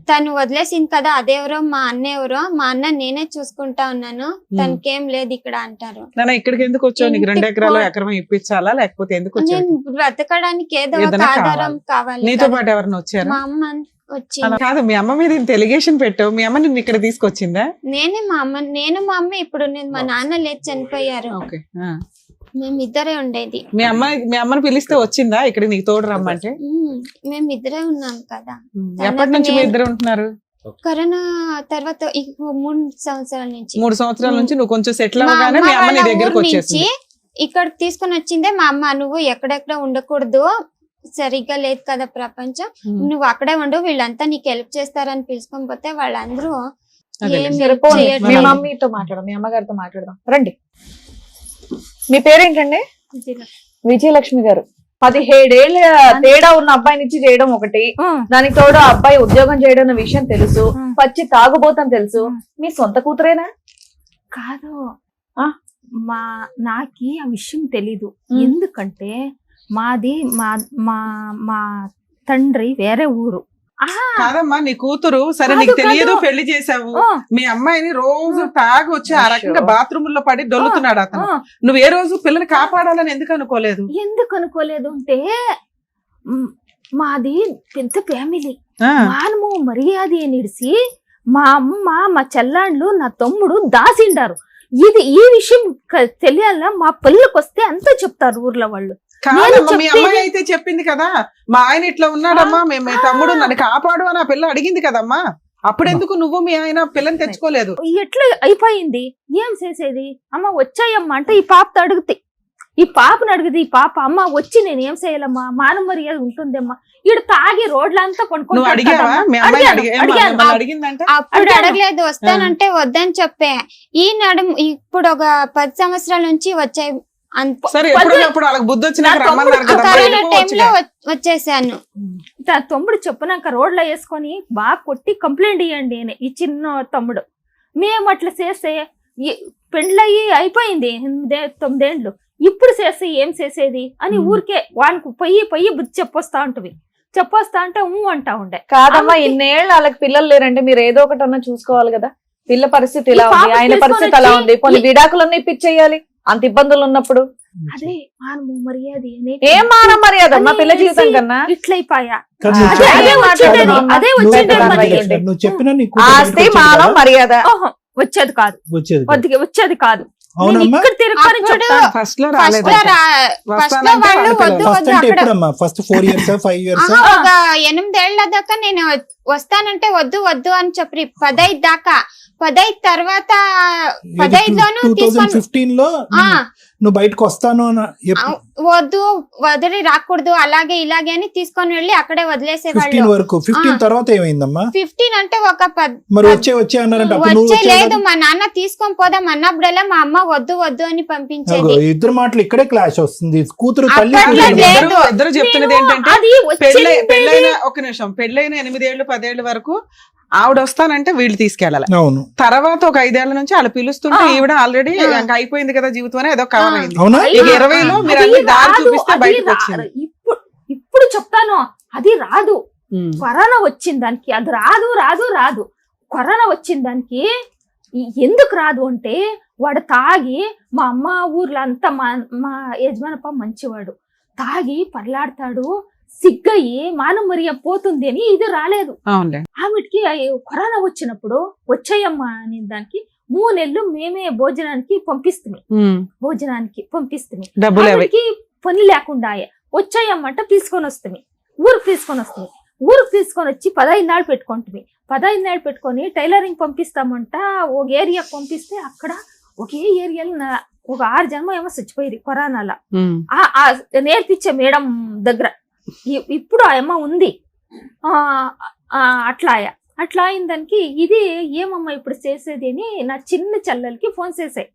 తను వదిలేసింది కదా, అదెవరో మా అన్న ఎవరో, మా అన్న నేనే చూసుకుంటా ఉన్నాను, తనకేం లేదు ఇక్కడ అంటారు. ఇక్కడికి ఎందుకు వచ్చావు? నీకు 2 ఎకరాలు ఎకరం ఇప్పించాలా, లేకపోతే ఎందుకు వచ్చావు? నేను బ్రతకడానికి ఏదో ఒక ఆధారం కావాలి. నీతో పాటు ఎవరైనా వచ్చారు? మా అమ్మ వచ్చి అలా కాదు, మీ అమ్మ మీద ఇంత ఎలిగేషన్ పెట్టావు, మీ అమ్మ నిన్ను ఇక్కడ తీసుకొచ్చిందా? నేను మా అమ్మ ఇప్పుడు మా నాన్న లేదు చనిపోయారు. ఓకే. మేమిద్దరే ఉండేది. మీ అమ్మని పిలిస్తే వచ్చిందా ఇక్కడ నీకు తోడు రమ్మంటే? మేమిద్దరే ఉన్నాం కదా. ఎప్పటి నుంచి మీ ఇద్దరు ఉంటున్నారు? కరోనా తర్వాత 3 సంవత్సరాల నుంచి. 3 సంవత్సరాల నుంచి నువ్వు కొంచెం సెటిల్ మా అవ్వగానే అమ్మ మీ అమ్మ నీ వాళ్ళ దగ్గరకు ఊరు నుంచి వచ్చేసింది. ఇక్కడ తీసుకొని వచ్చిందే మా అమ్మ. నువ్వు ఎక్కడెక్కడ ఉండకూడదు, సరిగ్గా లేదు కదా ప్రపంచం, నువ్వు అక్కడే ఉండు, వీళ్ళంతా నీకు హెల్ప్ చేస్తారని పిలుచుకొని పోతే వాళ్ళందరూ అదే. ఏం సరే, help పోనీ. మీ చేయట్లేదు. మమ్మీతో మాట్లాడదాం, మీ అమ్మగారితో మాట్లాడదాం. రండి. మీ పేరేంటండి? విజయలక్ష్మి గారు. 17 ఏళ్ళ తేడా ఉన్న అబ్బాయిని ఇచ్చి చేయడం ఒకటి, దానికి తోడు ఆ అబ్బాయి ఉద్యోగం చేయడం అన్న విషయం తెలుసు, పచ్చి తాగుబోతని తెలుసు. మీ సొంత కూతురేనా? కాదు, ఆ? నాకి ఆ విషయం తెలీదు. ఎందుకంటే మాది మా తండ్రి వేరే ఊరు. కాదమ్మా, నీ కూతురు సరే కాదు, నీకు తెలియదు, కాదు. పెళ్లి చేసావు. ఆ, మీ అమ్మాయిని రోజు తాగి వచ్చి ఆ రకంగా బాత్రూమ్ లో పడి దొల్లుతున్నాడు అతను. ఆ. నువ్వు ఏ రోజు పిల్లని కాపాడాలని ఎందుకు అనుకోలేదు? ఎందుకు అనుకోలేదు అంటే మాది పెద్ద ఫ్యామిలీ. ఆ, మానము మర్యాద నిడిసి మా అమ్మ మా చెల్లాండ్లు నా తమ్ముడు దాసిండారు. ఈ విషయం తెలియాలా, మా పళ్ళకి వస్తే అంతా చెప్తారు ఊర్లో వాళ్ళు. కాదమ్మా, మీ అమ్మాయి అయితే చెప్పింది కదా, మా ఆయన ఇట్లా ఉన్నాడమ్మా, మీ తమ్ముడు నన్ను కాపాడు అని ఆ పిల్ల అడిగింది కదమ్మా. అప్పుడెందుకు నువ్వు మీ ఆయన పిల్లని తెచ్చుకోలేదు? ఎట్లా అయిపోయింది, ఏం చేసేది? అమ్మ వచ్చాయమ్మా అంటే ఈ పాపతో అడిగితే, ఈ పాపను అడిగితే ఈ పాప అమ్మ వచ్చి నేను ఏం చేయాలమ్మా, మాన మర్యాద ఉంటుందమ్మా, ఈడు తాగి రోడ్లంతా నువ్వు అడిగావా? మీ అమ్మాయి అడిగిందంటే అప్పుడు అడగలేదు, వస్తానంటే వద్దని చెప్పే. ఈ నడుము ఇప్పుడు ఒక 10 సంవత్సరాల నుంచి వచ్చాయి. సరే, ఎప్పుడు వాళ్ళకి బుద్ధి వచ్చినాక రమ్మన్నారు కదా, కరోనా టైంలో వచ్చేసాను. తమ్ముడు చెప్పినాక రోడ్లో వేసుకొని బాగా కొట్టి కంప్లైంట్ ఇవ్వండి అని ఈ చిన్న తమ్ముడు. మేము అట్లా చేస్తే పెండ్లయ్యి అయిపోయింది 9 ఏళ్ళు, ఇప్పుడు చేస్తే ఏం చేసేది అని ఊరికే వానికి పొయ్యి బుద్ధి చెప్పొస్తా అంటే అంటా ఉండే. కాదమ్మా, ఇన్నేళ్ళు వాళ్ళకి పిల్లలు లేరంటే మీరు ఏదో ఒకటి అన్నా చూసుకోవాలి కదా. పిల్ల పరిస్థితి ఇలా ఉంది, ఆయన పరిస్థితి అలా ఉంది, కొన్ని విడాకులన్నీ ఇప్పించేయాలి అంత ఇబ్బందులు ఉన్నప్పుడు. అదే మానము మర్యాద ఏం మాన మర్యాద మా పిల్ల జీవితం కన్నా ఇట్లయిపోయా. కాదు, నువ్వు అదే చెప్పిన- వచ్చేది, కాదు, అదే నువ్వు వచ్చేది చెప్పిన మరి. విజయలక్ష్మి, నువ్వు చెప్పిన నీ కూతురు ఆస్తి బయటకు మానం వచ్చేది మర్యాద ఓహో, వచ్చేది కాదు, వచ్చేది కాదు. వచ్చేది కాదు. నేను అవునమ్మా. ఇక్కడ తిరుగుతానని అప్పుడు చెప్తాను. ఫస్ట్ లో ఫస్ట్ రాలేదు. లో వాళ్ళు వద్దు ఫస్ట్ వద్దు అంటే అక్కడ ఎప్పుడమ్మా? First 4 years 5 years? ఒక 8 ఏళ్ల దాకా నేను వస్తానంటే వద్దు అని చెప్పి 15 దాకా. 15 తర్వాత 15లోను తీసుకొని 2015 లో నువ్వు బయటకు వస్తాను వద్దు వదిలి రాకూడదు అలాగే ఇలాగే అని తీసుకొని వెళ్ళి అక్కడే 15 వదిలేసేవాళ్ళు. వరకు. 15 తర్వాత ఏమైందమ్మా? 15 అంటే ఒక మరి వచ్చే అన్నారంటే అప్పుడు నువ్వు వచ్చే లేదు, వచ్చేది. మా నాన్న తీసుకొని పోదాం అన్నప్పుడల్లా మా అమ్మ వద్దు అని పంపించేది. ఇద్దరు మాటలు ఇక్కడే క్లాష్ వస్తుంది. కూతురు తల్లి అప్పట్లో కూతురు. లేదు. ఇద్దరు చెప్తున్నది ఏంటంటే అది పెళ్ళైన ఒక నిమిషం, పెళ్ళైన 8 ఏళ్ళు 10 ఏళ్ళ వరకు ఆవిడ వస్తానంటే వీళ్ళు తీసుకెళ్ళాలి. అవును. తర్వాత ఒక 5 ఏళ్ల నుంచి వాళ్ళు పిలుస్తుంటే ఈవిడ ఆల్రెడీ ఇంకా అయిపోయింది కదా జీవితం అని ఏదో కవర్ అయింది. అవునా? ఇక 20లో మీరు అన్ని దారి చూపిస్తే బయటకు వచ్చింది. ఇప్పుడు చెప్తాను, అది రాదు. కరోనా వచ్చింది దానికి, అది రాదు. కరోనా వచ్చింది దానికి ఎందుకు రాదు అంటే వాడు తాగి, మా అమ్మ ఊర్లో అంతా మా యజమానప్ప మంచివాడు, తాగి పర్లాడతాడు, సిగ్గయి మానమర్య పోతుంది అని ఇది రాలేదు. అవునులే. ఆమెకి కరోనా వచ్చినప్పుడు వచ్చాయమ్మా అని దానికి 3 నెలలు మేమే భోజనానికి పంపిస్తుంది. డబ్బులు అవి. ఆమెకి పని లేకుండా వచ్చాయమ్మంట తీసుకొని వస్తుంది, ఊరికి తీసుకొని వచ్చి 15 నాళ్ళు పెట్టుకుంటుంది. 15 నాళ్ళు పెట్టుకొని టైలరింగ్ పంపిస్తామంట. ఒక ఏరియా పంపిస్తే అక్కడ ఒకే ఏరియాలో ఒక 6 జన్మ ఏమో చచ్చిపోయింది కరోనాలో. నేర్పించే మేడం దగ్గర ఇప్పుడు ఆ అమ్మ ఉంది. అట్లా అయిన దానికి ఇది ఏమమ్మా ఇప్పుడు చేసేది అని నా చిన్న చెల్లెలకి ఫోన్ చేసాయి.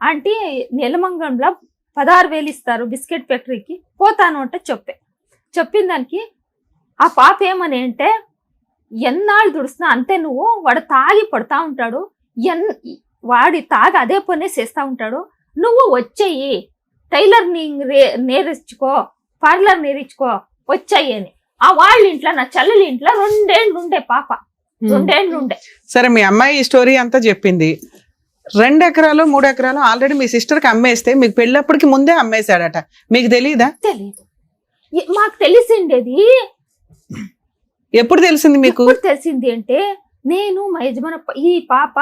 అంటే నెలమంగంలో 16,000 ఇస్తారు బిస్కెట్ ఫ్యాక్టరీకి, పోతాను అంటే చెప్పిన దానికి ఆ పాప ఏమని అంటే, ఎన్నాళ్ళు దుడుస్తున్నా అంతే, నువ్వు వాడు తాగి పడతా ఉంటాడు, వాడి తాగి అదే పనే చేస్తా ఉంటాడు, నువ్వు వచ్చేయి టైలర్ నేర్చుకో, పార్లర్ నేర్చుకో వచ్చాయి అని. ఆ వాళ్ళ ఇంట్లో నా చెల్లెల ఇంట్లో 2 ఏళ్ళు ఉండే పాప, 2 ఏళ్ళు ఉండే. సరే, మీ అమ్మాయి ఈ స్టోరీ అంతా చెప్పింది. 2 ఎకరాలు 3 ఎకరాలు ఆల్రెడీ మీ సిస్టర్ కి అమ్మేస్తే మీకు పెళ్ళప్పటికి ముందే అమ్మేశాడట, మీకు తెలియదా? తెలీదు. మాకు తెలిసిండేది ఎప్పుడు తెలిసింది మీకు? ఎప్పుడు తెలిసింది అంటే నేను మా యజమానప్ప ఈ పాప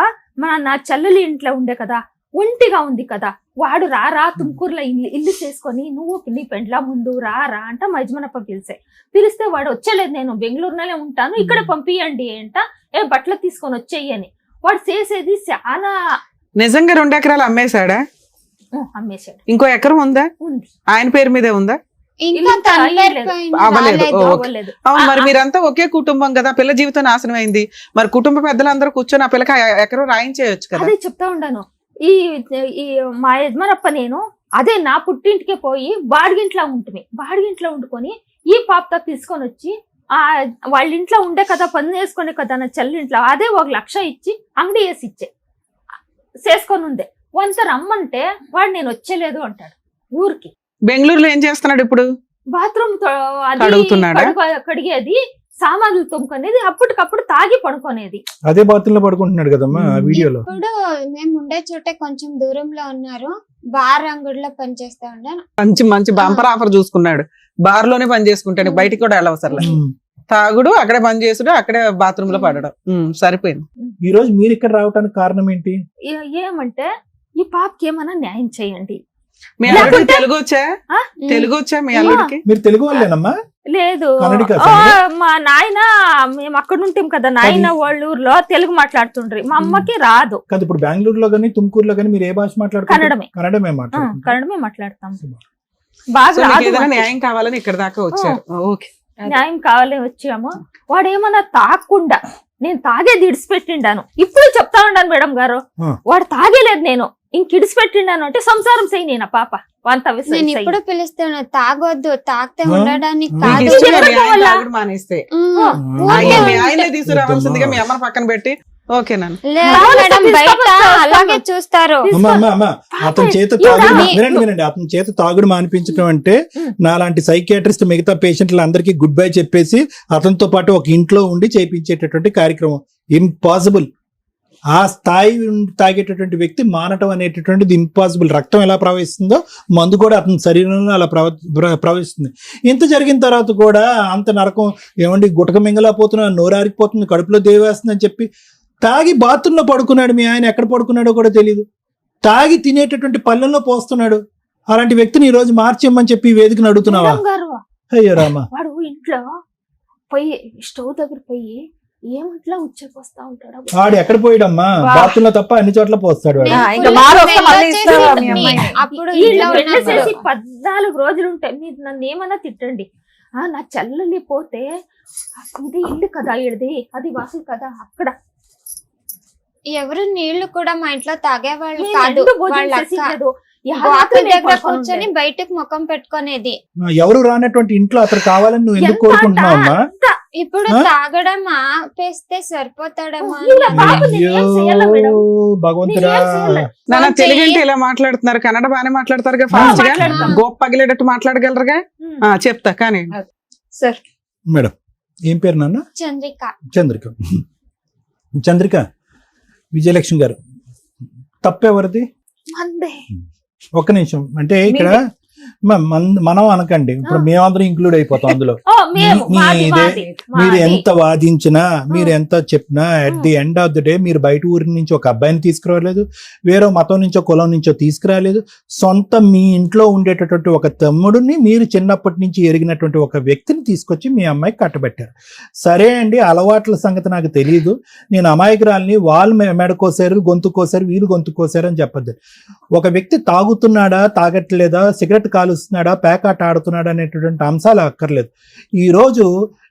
నా చెల్లెలి ఇంట్లో ఉండే కదా, ఒంటిగా ఉంది కదా, వాడు రా తుమ్కూరులో ఇల్లు చేసుకొని నువ్వు నీ పెండ్లా ముందు రా అంట మా యజమానప్ప పిలిస్తే వాడు వచ్చేలేదు, నేను బెంగళూరులోనే ఉంటాను, ఇక్కడ పంపియండి అంట, బట్టలు తీసుకొని వచ్చేయని. వాడు చేసేది చాలా. నిజంగా 2 ఎకరాలు అమ్మేశాడా? అమ్మేశాడు. ఇంకో ఎకరం ఉందా? ఉంది. ఆయన పేరు మీదే ఉందా? ఇంకా తన పేరు పైన అవ్వలేదు. రాలేదు. అవ్వలేదు. అవును, మరి మీరంతా ఒకే కుటుంబం కదా, పిల్ల జీవితం నాశనం అయింది. మరి కుటుంబ పెద్దలందరూ కూర్చొని ఆ పిల్లకి ఎకరం రాయించేయచ్చు కదా. అదే చెప్తా ఉండాను. ఈ మా యజమానప్ప నేను అదే నా పుట్టింటికే పోయి బాడిగింట్లో వండుకొని ఈ పాపతో తీసుకొని వచ్చి వాళ్ళ ఇంట్లో ఉండే కదా, పని చేసుకునే కదా నా చెల్లింట్లో, అదే 1 లక్ష ఇచ్చి అంగడి వేసి చేసుకొని ఉంది. వంత రమ్మంటే వాడు నేను వచ్చేలేదు అంటాడు ఊరికి. బెంగళూరులో ఏం చేస్తున్నాడు ఇప్పుడు? బాత్రూమ్ కడుగుతున్నాడా? కడిగేది, సామాన్లు తోముకునేది, అప్పటికప్పుడు తాగి పడుకునేది. అదే బాత్రూమ్ లో పడుకుంటున్నాడు కదమ్మా ఆ వీడియోలో. ఇప్పుడు మేము ఉండే చోటే కొంచెం దూరంలో ఉన్నారు, బార్ అంగుడిలో పనిచేస్తా ఉన్నాను. మంచి బంపర్ ఆఫర్ చూసుకున్నాడు. బార్ లోనే పని చేసుకుంటాడు, బయటికి కూడా వెళ్ళవసరం. తాగుడు, అక్కడే పని చేసుడు, అక్కడే బాత్రూమ్ లో పడడం, సరిపోయింది. ఈ రోజు మీరు ఇక్కడ రావడానికి కారణం ఏంటి? ఏమంటే ఈ పాపకి ఏమన్నా న్యాయం చేయండి. మీ అల్లుడికి తెలుగు వచ్చా? మీ అల్లుడికి మీరు తెలుగు వాళ్ళేనమ్మా? లేదు, కన్నడికా? మా నాయన మేము అక్కడ ఉంటాం కదా, నాయన వాళ్ళ ఊర్లో తెలుగు మాట్లాడుతుండ్రి, మా అమ్మకి రాదు. కాదు, ఇప్పుడు బెంగళూరులో గానీ తుమ్కూరులో గానీ మీరు ఏ భాష మాట్లాడుతున్నారు? కన్నడమే మాట్లాడతాం. బాగా రాదు. ఏదైనా న్యాయం కావాలని ఇక్కడ దాకా వచ్చారు. ఓకే, న్యాయం కావాలని వచ్చాము. వాడు ఏమన్నా తాగకుండా, నేను తాగేది ఇడిచిపెట్టిండాను, ఇప్పుడు చెప్తా ఉన్నాను మేడం గారు, వాడు తాగేలేదు, నేను ఇంక ఇడిచిపెట్టిండాను అంటే సంసారం చేయి నేను పాప వంత. నేను ఇప్పుడు పిలుస్తాను, తాగొద్దు, తాగితే ఉండడానికి మీకు కాదు. ఇష్టం లేదు, ఆయన తాగుడు మానేస్తే ఆయనే తీసుకురావాల్సిందిగా మీ అమ్మని పక్కన పెట్టి. ఓకేనా? లేదు మేడం, బయట అలాగే చూస్తారు. అతని చేత తాగుడు వినండి, అతని చేత తాగుడు మానిపించడం అంటే నాలాంటి సైకియాట్రిస్ట్ మిగతా పేషెంట్లు అందరికీ గుడ్ బై చెప్పేసి అతనితో పాటు ఒక ఇంట్లో ఉండి చేయించేటటువంటి కార్యక్రమం. ఇంపాసిబుల్. ఆ స్థాయి తాగేటటువంటి వ్యక్తి మానటం అనేటటువంటిది ఇంపాసిబుల్. రక్తం ఎలా ప్రవహిస్తుందో మందు కూడా అతని శరీరంలో అలా ప్రవహిస్తుంది. ఇంత జరిగిన తర్వాత కూడా అంత నరకం ఏమండి, గుటక మింగలేకపోతున్నా, నోరారిపోతుంది, కడుపులో దేవేస్తుందని చెప్పి తాగి బాత్రూంలో పడుకున్నాడు. మీ ఆయన ఎక్కడ పడుకున్నాడో కూడా తెలియదు. తాగి తినేటటువంటి పళ్ళల్లో పోస్తున్నాడు. అలాంటి వ్యక్తిని ఈ రోజు మార్చేయమని చెప్పి వేదికను అడుగుతున్నావా? అయ్యో రామా. వాడు ఇంట్లో పోయి స్టవ్ దగ్గర పోయి ఏమంట్లా ఉచ్చపోస్తా ఉంటాడు. వాడు ఎక్కడ పోయాడమ్మా? బాత్రూంలో తప్ప అన్ని చోట్ల పోస్తాడు. 14 రోజులు ఉంటాయి. మీరు నన్ను ఏమన్నా తిట్టండి, నా చెల్లెలి పోతే ఇది ఇల్లు కదా, ఇడిది అది వాసు కదా, అక్కడ ఎవరు నీళ్లు కూడా మా ఇంట్లో తాగేవాళ్ళు కాదు. దగ్గర కూర్చొని బయటకు ముఖం పెట్టుకునేది. ఎవరు రానటువంటి ఇంట్లో అతను కావాలని నువ్వు ఎందుకు కోరుకుంటున్నావమ్మా? ఇప్పుడు తాగడం ఆపేస్తే సరిపోతాడమ్మా. భగవంతుడా, తెలుగు అంటే ఇలా మాట్లాడుతున్నారు, కన్నడ బాగానే మాట్లాడతారుగా, ఫాస్ట్ గా గోప్ పగిలేటట్టు మాట్లాడగలరుగా. చెప్తా కానీ సార్. మేడం ఏం పేరు నాన్న? చంద్రిక విజయలక్ష్మి గారు. తప్పెవరిది? ఒక్క నిమిషం. అంటే ఇక్కడ మనం అనకండి, ఇప్పుడు మేమందరం ఇంక్లూడ్ అయిపోతాం అందులో. మీరు ఎంత వాదించినా, మీరు ఎంత చెప్పినా, at the end of the day మీరు బయట ఊరి నుంచి ఒక అబ్బాయిని తీసుకురాలేదు, వేరే మతం నుంచో కులం నుంచో తీసుకురాలేదు. సొంత మీ ఇంట్లో ఉండేటటువంటి ఒక తమ్ముడిని, మీరు చిన్నప్పటి నుంచి ఎరిగినటువంటి ఒక వ్యక్తిని తీసుకొచ్చి మీ అమ్మాయికి కట్టబెట్టారు. సరే అండి, అలవాట్ల సంగతి నాకు తెలియదు, నేను అమాయకురాలని, వాళ్ళు మెడ కోసారు, గొంతు కోసారు, వీళ్ళు గొంతు కోసారు అని చెప్పద్దు. ఒక వ్యక్తి తాగుతున్నాడా, తాగట్లేదా, సిగరెట్ కాలుస్తున్నాడా, పేకాట ఆడుతున్నాడా అనేటువంటి అంశాలు అక్కర్లేదు. ఈ రోజు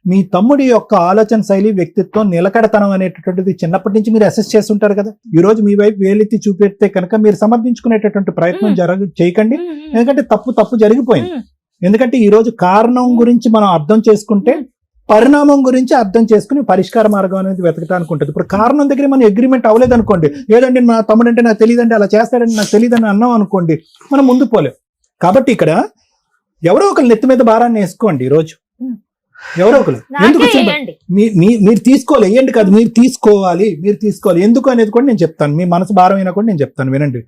మీ తమ్ముడి యొక్క ఆలోచన శైలి, వ్యక్తిత్వం, నిలకడతనం అనేటటువంటిది చిన్నప్పటి నుంచి మీరు అసెస్ చేస్తుంటారు కదా. ఈ రోజు మీ వైపు వేలెత్తి చూపెడితే కనుక మీరు సమర్థించుకునేటటువంటి ప్రయత్నం చేయకండి. ఎందుకంటే తప్పు జరిగిపోయింది. ఎందుకంటే ఈ రోజు కారణం గురించి మనం అర్థం చేసుకుంటే పరిణామం గురించి అర్థం చేసుకుని పరిష్కార మార్గం అనేది వెతకటానికి ఉంటుంది. ఇప్పుడు కారణం దగ్గర మనం అగ్రిమెంట్ అవ్వలేదు అనుకోండి, ఏదండి మా తమ్ముడు అంటే నాకు తెలియదండి, అలా చేస్తాడని నాకు తెలియదని అన్నాం అనుకోండి, మనం ముందు పోలేం. కాబట్టి ఇక్కడ ఎవరో ఒకరు నెత్తి మీద భారాన్ని వేసుకోండి. ఈరోజు ఎవరో ఒకరు ఎందుకు మీరు తీసుకోవాలి, వేయండి కాదు, మీరు తీసుకోవాలి. ఎందుకు అనేది కూడా నేను చెప్తాను. మీ మనసు భారం అయినా కూడా నేను చెప్తాను, వినండి.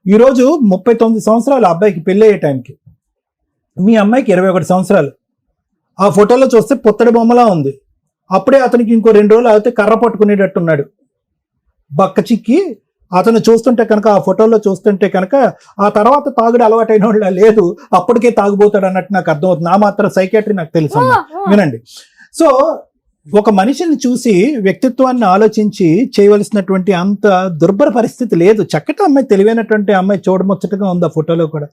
ఈరోజు 39 సంవత్సరాలు అబ్బాయికి పెళ్ళి అయ్యే టైంకి, మీ అమ్మాయికి 21 సంవత్సరాలు. ఆ ఫోటోలో చూస్తే పుత్తడి బొమ్మలా ఉంది. అప్పుడే అతనికి ఇంకో 2 రోజులు అయితే కర్ర పట్టుకునేటట్టున్నాడు. బక్క చిక్కి అతను చూస్తుంటే కనుక, ఆ ఫోటోలో చూస్తుంటే కనుక ఆ తర్వాత తాగుడు అలవాటైన వాళ్ళ లేదు, అప్పటికే తాగుబోతాడు అన్నట్టు నాకు అర్థమవుతుంది. నా మాత్రం సైకాట్రీ నాకు తెలుసు అమ్మా. వినండి. సో ఒక మనిషిని చూసి వ్యక్తిత్వాన్ని ఆలోచించి చేయవలసినటువంటి అంత దుర్భర పరిస్థితి లేదు. చక్కటి అమ్మాయి, తెలివైనటువంటి అమ్మాయి, చూడముచ్చటగా ఉంది ఆ ఫోటోలో కూడా.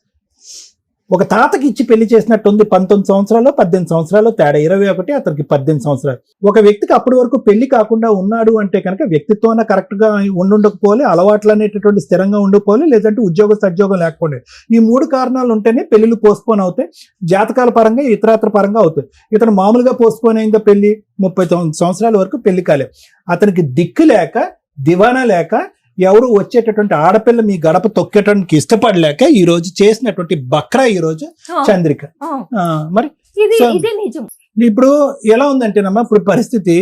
ఒక తాతకి ఇచ్చి పెళ్లి చేసినట్టుంది. 19 సంవత్సరాలు 18 సంవత్సరాలు తేడా, 21, అతనికి 18 సంవత్సరాలు. ఒక వ్యక్తికి అప్పటి వరకు పెళ్లి కాకుండా ఉన్నాడు అంటే కనుక వ్యక్తిత్వాన్ని కరెక్ట్ గా ఉండుండకపోలే, అలవాట్లు అనేటటువంటి స్థిరంగా ఉండిపోలే, లేదంటే ఉద్యోగ సద్యోగం లేకపోలే. ఈ 3 కారణాలు ఉంటేనే పెళ్లిళ్ళు పోస్ట్పోన్ అవుతాయి. జాతకాల పరంగా, ఇతరాత్ర పరంగా అవుతాయి. ఇతను మామూలుగా పోస్ట్పోన్ అయిందో పెళ్లి 39 సంవత్సరాల వరకు పెళ్లి కాలే. అతనికి దిక్కు లేక, దివానా లేక, ఎవరు వచ్చేటటువంటి ఆడపిల్ల మీ గడప తొక్కేటానికి ఇష్టపడలేక ఈ రోజు చేసినటువంటి బక్రా ఈ రోజు చంద్రిక. మరి ఇప్పుడు ఎలా ఉందంటేనమ్మా, ఇప్పుడు పరిస్థితి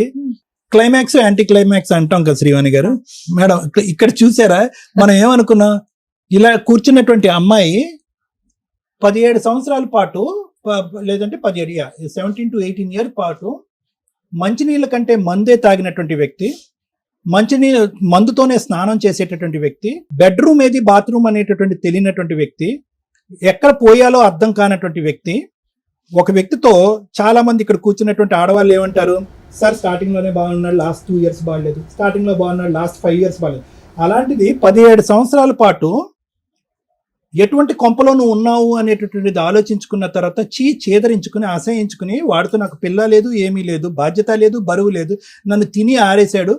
క్లైమాక్స్ యాంటీ క్లైమాక్స్ అంటాం కదా శ్రీవాణి గారు. మేడం ఇక్కడ చూసారా, మనం ఏమనుకున్నాం, ఇలా కూర్చున్నటువంటి అమ్మాయి 17 సంవత్సరాల పాటు, లేదంటే 17 to 18 years పాటు మంచినీళ్ళ కంటే మందే తాగినటువంటి వ్యక్తి, మందుతోనే స్నానం చేసేటటువంటి వ్యక్తి, బెడ్రూమ్ ఏది బాత్రూమ్ అనేటటువంటి తెలియనటువంటి వ్యక్తి, ఎక్కడ పోయాలో అర్థం కానటువంటి వ్యక్తి. ఒక వ్యక్తితో చాలా మంది ఇక్కడ కూర్చున్నటువంటి ఆడవాళ్ళు ఏమంటారు, సార్ స్టార్టింగ్ లోనే బాగున్నాడు, లాస్ట్ 2 years బాగలేదు, స్టార్టింగ్ లో బాగున్నాడు, లాస్ట్ 5 years బాగలేదు. అలాంటిది 17 సంవత్సరాల పాటు ఎటువంటి కొంపలో నువ్వు ఉన్నావు అనేటటువంటిది ఆలోచించుకున్న తర్వాత చేదరించుకుని, అసహించుకుని, వాడితో నాకు పిల్ల లేదు, ఏమీ లేదు, బాధ్యత లేదు, బరువు లేదు, నన్ను తిని ఆరేశాడు,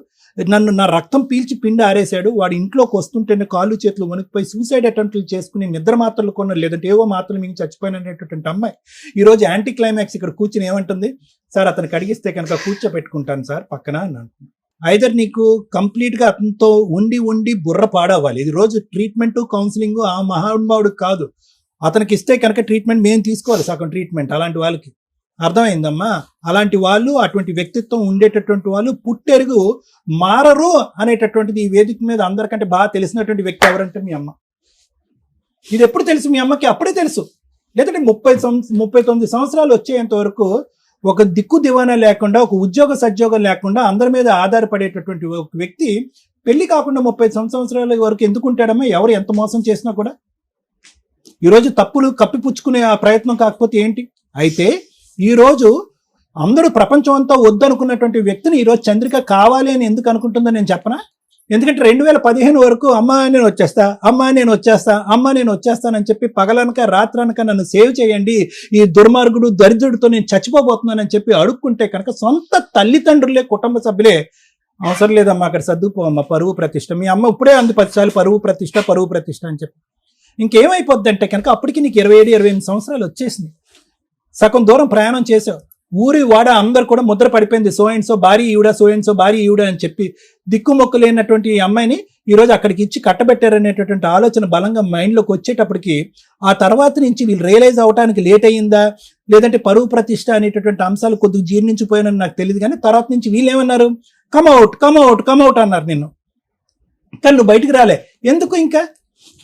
నా రక్తం పీల్చి పిండి ఆరేశాడు, వాడి ఇంట్లోకి వస్తుంటేనే కాళ్ళు చేతులు వణికిపోయి సూసైడ్ అటెంప్ట్లు చేసుకుని నిద్ర మాత్రలు కొన్నారు, లేదంటే ఏవో మాత్రలు మించి చచ్చిపోయినటువంటి అమ్మాయి ఈరోజు యాంటీ క్లైమాక్స్ ఇక్కడ కూర్చుని ఏమంటుంది, సార్ అతనికి అడిగిస్తే కనుక కూర్చోపెట్టుకుంటాను సార్ పక్కన అని అంటుంది. ఐదర్ నీకు కంప్లీట్ గా అతనితో ఉండి బుర్ర పాడవ్వాలి. ఇది రోజు ట్రీట్మెంట్, కౌన్సిలింగ్ ఆ మహానుభావుడు కాదు, అతనికి ఇస్తే కనుక ట్రీట్మెంట్ మేము తీసుకోవాలి, సగం ట్రీట్మెంట్. అలాంటి వాళ్ళకి అర్థమైందమ్మా. అలాంటి వాళ్ళు, అటువంటి వ్యక్తిత్వం ఉండేటటువంటి వాళ్ళు పుట్టెరుగు మారరు అనేటటువంటిది ఈ వేదిక మీద అందరికంటే బాగా తెలిసినటువంటి వ్యక్తి ఎవరంటే మీ అమ్మ. ఇది ఎప్పుడు తెలుసు మీ అమ్మకి? అప్పుడే తెలుసు. లేదంటే 39 సంవత్సరాలు వచ్చేంత వరకు ఒక దిక్కు దివానా లేకుండా, ఒక ఉద్యోగ సద్యోగం లేకుండా అందరి మీద ఆధారపడేటటువంటి ఒక వ్యక్తి పెళ్లి కాకుండా 30 సంవత్సరాల వరకు ఎందుకుంటాడమ్మా? ఎవరు ఎంత మోసం చేసినా కూడా. ఈరోజు తప్పులు కప్పిపుచ్చుకునే ఆ ప్రయత్నం కాకపోతే ఏంటి? అయితే ఈరోజు అందరూ ప్రపంచం అంతా వద్దనుకున్నటువంటి వ్యక్తిని ఈరోజు చంద్రిక కావాలి అని ఎందుకు అనుకుంటుందో నేను చెప్పనా? ఎందుకంటే 2015 వరకు అమ్మా నేను వచ్చేస్తానని చెప్పి పగలనక రాత్రనక నన్ను సేవ్ చేయండి, ఈ దుర్మార్గుడు దరిద్రుడితో నేను చచ్చిపోబోతున్నానని చెప్పి అడుక్కుంటే కనుక సొంత తల్లిదండ్రులే, కుటుంబ సభ్యులే అవసరం లేదమ్మా అక్కడ సర్దుపోమ్మా, పరువు ప్రతిష్ట. మీ అమ్మ ఇప్పుడే అంది 10 సార్లు పరువు ప్రతిష్ట అని చెప్పి. ఇంకేమైపోద్ది అంటే కనుక అప్పటికి నీకు 27-28 సంవత్సరాలు వచ్చేసింది. సగం దూరం ప్రయాణం చేసావు, ఊరి వాడ అందరు కూడా ముద్ర పడిపోయింది, సో అండ్ సో భార్య ఈవిడ అని చెప్పి దిక్కుమొక్కు లేనటువంటి ఈ అమ్మాయిని ఈరోజు అక్కడికి ఇచ్చి కట్టబెట్టారనేటటువంటి ఆలోచన బలంగా మైండ్లోకి వచ్చేటప్పటికి ఆ తర్వాత నుంచి వీళ్ళు రియలైజ్ అవడానికి లేట్ అయ్యిందా, లేదంటే పరువు ప్రతిష్ట అనేటటువంటి అంశాలు కొద్దిగా జీర్ణించిపోయానని నాకు తెలియదు. కానీ తర్వాత నుంచి వీళ్ళు ఏమన్నారు, కమ్అవుట్ అన్నారు నిన్ను. కానీ నువ్వు బయటికి రాలే ఎందుకు? ఇంకా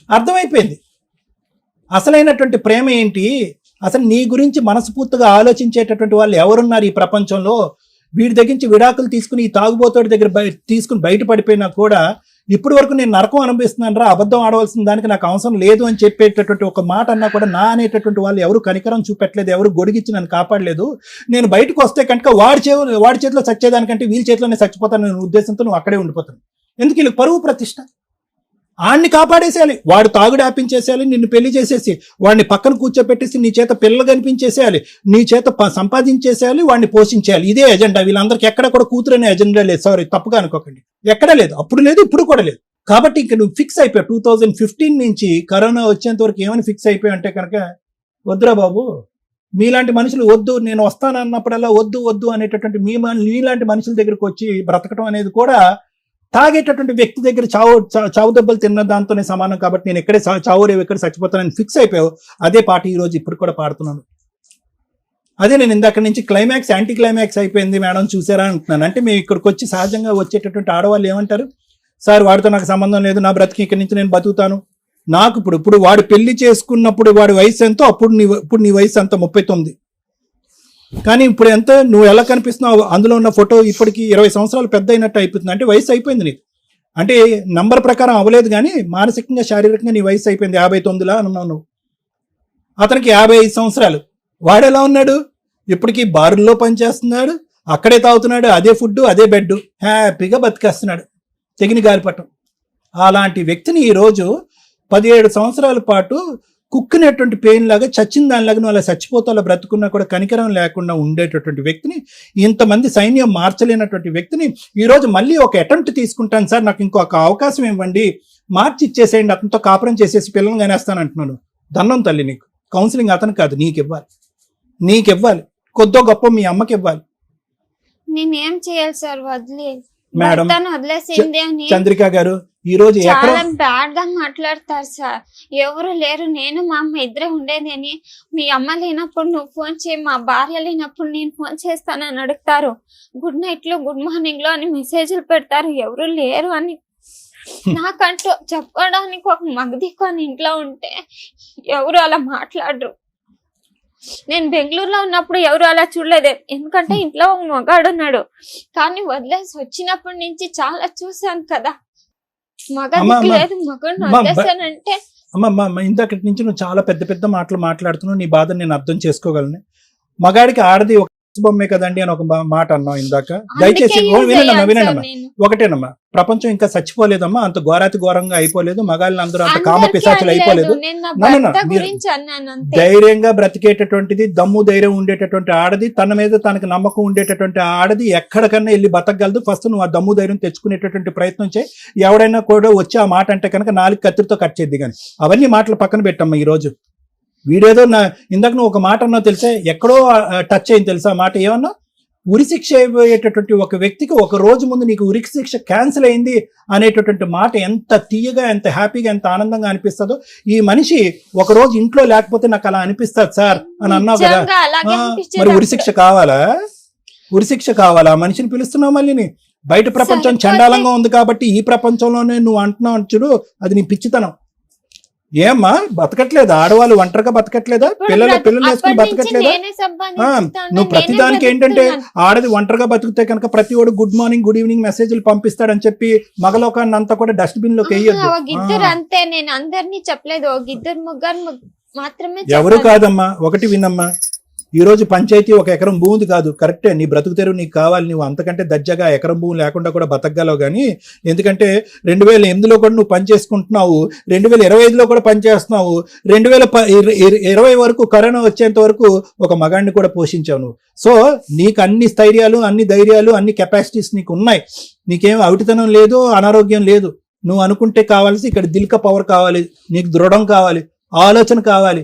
అర్థమైపోయింది అసలైనటువంటి ప్రేమ ఏంటి, అసలు నీ గురించి మనస్ఫూర్తిగా ఆలోచించేటటువంటి వాళ్ళు ఎవరున్నారు ఈ ప్రపంచంలో. వీడి దగ్గర నుంచి విడాకులు తీసుకుని ఈ తాగుబోతోడి దగ్గర తీసుకుని బయటపడిపోయినా కూడా ఇప్పటి వరకు నేను నరకం అనుభవిస్తున్నాను రా, అబద్ధం ఆడవలసిన దానికి నాకు అవసరం లేదు అని చెప్పేటటువంటి ఒక మాట అన్నా కూడా నా అనేటటువంటి వాళ్ళు ఎవరు కనికరం చూపెట్టలేదు, ఎవరు గొడిగిచ్చి నన్ను కాపాడలేదు. నేను బయటకు వస్తే కనుక వాడి చేతిలో చచ్చేదానికంటే వీళ్ళ చేతిలోనే చచ్చిపోతాను ఉద్దేశంతో నువ్వు అక్కడే ఉండిపోతాను. ఎందుకు? వీళ్ళకి పరువు ప్రతిష్ట. ఆడిని కాపాడేసేయాలి, వాడు తాగుడు ఆపించేసేయాలి, నిన్ను పెళ్లి చేసేసి వాడిని పక్కన కూర్చోపెట్టేసి నీ చేత పిల్లలు కనిపించేసేయాలి, నీ చేత సంపాదించేసేయాలి, వాడిని పోషించేయాలి. ఇదే ఎజెండా. వీళ్ళందరికీ ఎక్కడ కూడా కూతురనే ఎజెండా లేదు. సారీ, తప్పుగా అనుకోకండి, ఎక్కడ లేదు, అప్పుడు లేదు, ఇప్పుడు కూడా లేదు. కాబట్టి ఇంక నువ్వు ఫిక్స్ అయిపోయావు. 2015 నుంచి కరోనా వచ్చేంత వరకు ఏమని ఫిక్స్ అయిపోయావు అంటే కనుక, వద్దురా బాబు, మీలాంటి మనుషులు వద్దు, నేను వస్తానన్నప్పుడల్లా వద్దు అనేటటువంటి మీలాంటి మనుషుల దగ్గరకు వచ్చి బ్రతకడం అనేది కూడా తాగేటటువంటి వ్యక్తి దగ్గర చావు దెబ్బలు తిన్న దాంతోనే సమానం. కాబట్టి నేను ఎక్కడే చావురేవు ఎక్కడ చచ్చిపోతానని ఫిక్స్ అయిపోయావు. అదే పాట ఈ రోజు ఇప్పుడు కూడా పాడుతున్నాను. అదే నేను ఇందాక నుంచి క్లైమాక్స్ యాంటీ క్లైమాక్స్ అయిపోయింది మేడం చూసారా అంటున్నాను. అంటే మేము ఇక్కడికి వచ్చి సహజంగా వచ్చేటటువంటి ఆడవాళ్ళు ఏమంటారు, సార్ వాడితో నాకు సంబంధం లేదు, నా బ్రతికి ఇక్కడి నుంచి నేను బతుకుతాను. నాకు ఇప్పుడు వాడు పెళ్లి చేసుకున్నప్పుడు వాడి వయసు ఎంతో, ఇప్పుడు నీ వయసు అంత 39. కానీ ఇప్పుడు ఎంత నువ్వు ఎలా కనిపిస్తున్నావు, అందులో ఉన్న ఫోటో ఇప్పటికి 20 సంవత్సరాలు పెద్ద అయినట్టు అయిపోతుంది. అంటే వయసు అయిపోయింది నీకు. అంటే నంబర్ ప్రకారం అవ్వలేదు కానీ మానసికంగా శారీరకంగా నీ వయసు అయిపోయింది. 59లా అన్నావు నువ్వు. అతనికి 55 సంవత్సరాలు. వాడు ఎలా ఉన్నాడు? ఇప్పటికీ బారుల్లో పనిచేస్తున్నాడు, అక్కడే తాగుతున్నాడు, అదే ఫుడ్ అదే బెడ్, హ్యాపీగా బతికేస్తున్నాడు తెగిన గాలిపటం. అలాంటి వ్యక్తిని ఈరోజు 17 సంవత్సరాల పాటు కుక్కినటువంటి పెయిన్ లాగా చచ్చిన దానిలాగా నువ్వు అలా చచ్చిపోతా అలా బ్రతుకున్నా కూడా కనికరం లేకుండా ఉండేటటువంటి వ్యక్తిని, ఇంతమంది సైన్యం మార్చలేనటువంటి వ్యక్తిని ఈరోజు మళ్ళీ ఒక అటెంప్ట్ తీసుకుంటాను సార్, నాకు ఇంకొక అవకాశం ఇవ్వండి, మార్చి ఇచ్చేసేయండి, అతనితో కాపురం చేసేసి పిల్లల్ని కనేస్తానంటున్నాను. దండం తల్లి నీకు. కౌన్సిలింగ్ అతను కాదు, నీకు ఇవ్వాలి, కొద్దో గొప్ప మీ అమ్మకి ఇవ్వాలి. నేనేం చేయాలి సార్? మేడం వదిలేసింది అని చంద్రిక గారు ఈ రోజు చాలా బ్యాడ్ గా మాట్లాడతారు సార్. ఎవరు లేరు, నేను మా అమ్మ ఇద్దరే ఉండేది అని. మీ అమ్మ లేనప్పుడు నువ్వు ఫోన్ చేయి, మా భార్య లేనప్పుడు నేను ఫోన్ చేస్తానని అడుగుతారు. గుడ్ నైట్ లో గుడ్ మార్నింగ్ లో అని మెసేజ్లు పెడతారు. ఎవరు లేరు అని నాకంటూ చెప్పడానికి ఒక మగదిక్కు అని ఇంట్లో ఉంటే ఎవరు అలా మాట్లాడరు. నేను బెంగళూరులో ఉన్నప్పుడు ఎవరు అలా చూడలేదు, ఎందుకంటే ఇంట్లో ఒక మగాడు ఉన్నాడు. కానీ వదిలేసి వచ్చినప్పటి నుంచి చాలా చూసాను కదా, మగదిక్కు లేదు, మగడిని వదిలేసానంటే. అమ్మ ఇంతకటి నుంచి నువ్వు చాలా పెద్ద పెద్ద మాటలు మాట్లాడుతున్నావు, నీ బాధ నేను అర్థం చేసుకోగలను. మగాడికి ఆడది ఒక బొమ్మే కదండి అని ఒక మాట అన్నావు ఇందాక. దయచేసి వినండి, ఒకటేనమ్మా, ప్రపంచం ఇంకా చచ్చిపోలేదమ్మా, అంత ఘోరాతి ఘోరంగా అయిపోలేదు, మగాళ్ళని అందరూ అంత కామ పిశాచులు అయిపోలేదు. ధైర్యంగా బ్రతికేటటువంటిది, దమ్ము ధైర్యం ఉండేటటువంటి ఆడది, తన మీద తనకు నమ్మకం ఉండేటటువంటి ఆడది ఎక్కడికన్నా వెళ్ళి బతకగలదు. ఫస్ట్ నువ్వు ఆ దమ్ము ధైర్యం తెచ్చుకునేటటువంటి ప్రయత్నం చేయి. ఎవడైనా కూడా వచ్చి ఆ మాట అంటే కనుక 4 కత్తిరితో కట్ చేద్ది. కానీ అవన్నీ మాటలు పక్కన పెట్టమ్మా. ఈ రోజు వీడేదో ఇందాక నువ్వు ఒక మాట అన్నావు తెలుసా, ఎక్కడో టచ్ అయింది తెలుసా ఆ మాట. ఏమన్నా ఉరిశిక్ష అయిపోయేటటువంటి ఒక వ్యక్తికి ఒక రోజు ముందు నీకు ఉరిశిక్ష క్యాన్సిల్ అయింది అనేటటువంటి మాట ఎంత తీయగా, ఎంత హ్యాపీగా, ఎంత ఆనందంగా అనిపిస్తుందో. ఈ మనిషి ఒక రోజు ఇంట్లో లేకపోతే నాకు అలా అనిపిస్తుంది సార్ అని అన్నావు కదా, మరి ఉరిశిక్ష కావాలా? ఉరిశిక్ష కావాలా? మనిషిని పిలుస్తున్నావు మళ్ళీ. బయట ప్రపంచం చండాలంగా ఉంది కాబట్టి ఈ ప్రపంచంలోనే నువ్వు అంటున్నావు చూడు, అది నీ పిచ్చితనం. ఏమ్మా బతకట్లేదా? ఆడవాళ్ళు ఒంటరిగా బతకట్లేదా? పిల్లలు వేసుకుని బతకట్లేదా? నువ్వు ప్రతిదానికి ఏంటంటే ఆడది ఒంటరిగా బతికితే కనుక ప్రతి వాడు గుడ్ మార్నింగ్ గుడ్ ఈవినింగ్ మెసేజ్లు పంపిస్తాడని చెప్పి మగలోకాన్ని అంతా కూడా డస్ట్బిన్ లోకి వేయద్దు. అంతే, నేను అందరినీ చెప్పలేదు, మాత్రమే. ఎవరు కాదమ్మా, ఒకటి వినమ్మా, ఈ రోజు పంచాయతీ 1 ఎకరం భూమి కాదు, కరెక్టే, నీ బ్రతుకు తెరువు నీకు కావాలి, నువ్వు అంతకంటే దర్జాగా ఎకరం భూమి లేకుండా కూడా బతకగలవు. కానీ ఎందుకంటే 2008లో కూడా నువ్వు పని చేసుకుంటున్నావు, 2025లో కూడా పనిచేస్తున్నావు, 2020 వరకు కరోనా వచ్చేంత వరకు ఒక మగాడిని కూడా పోషించావు నువ్వు. సో నీకు అన్ని స్థైర్యాలు, అన్ని ధైర్యాలు, అన్ని కెపాసిటీస్ నీకు ఉన్నాయి. నీకేం అవిటితనం లేదు, అనారోగ్యం లేదు. నువ్వు అనుకుంటే కావాల్సి ఇక్కడ దిల్క పవర్ కావాలి, నీకు దృఢం కావాలి, ఆలోచన కావాలి,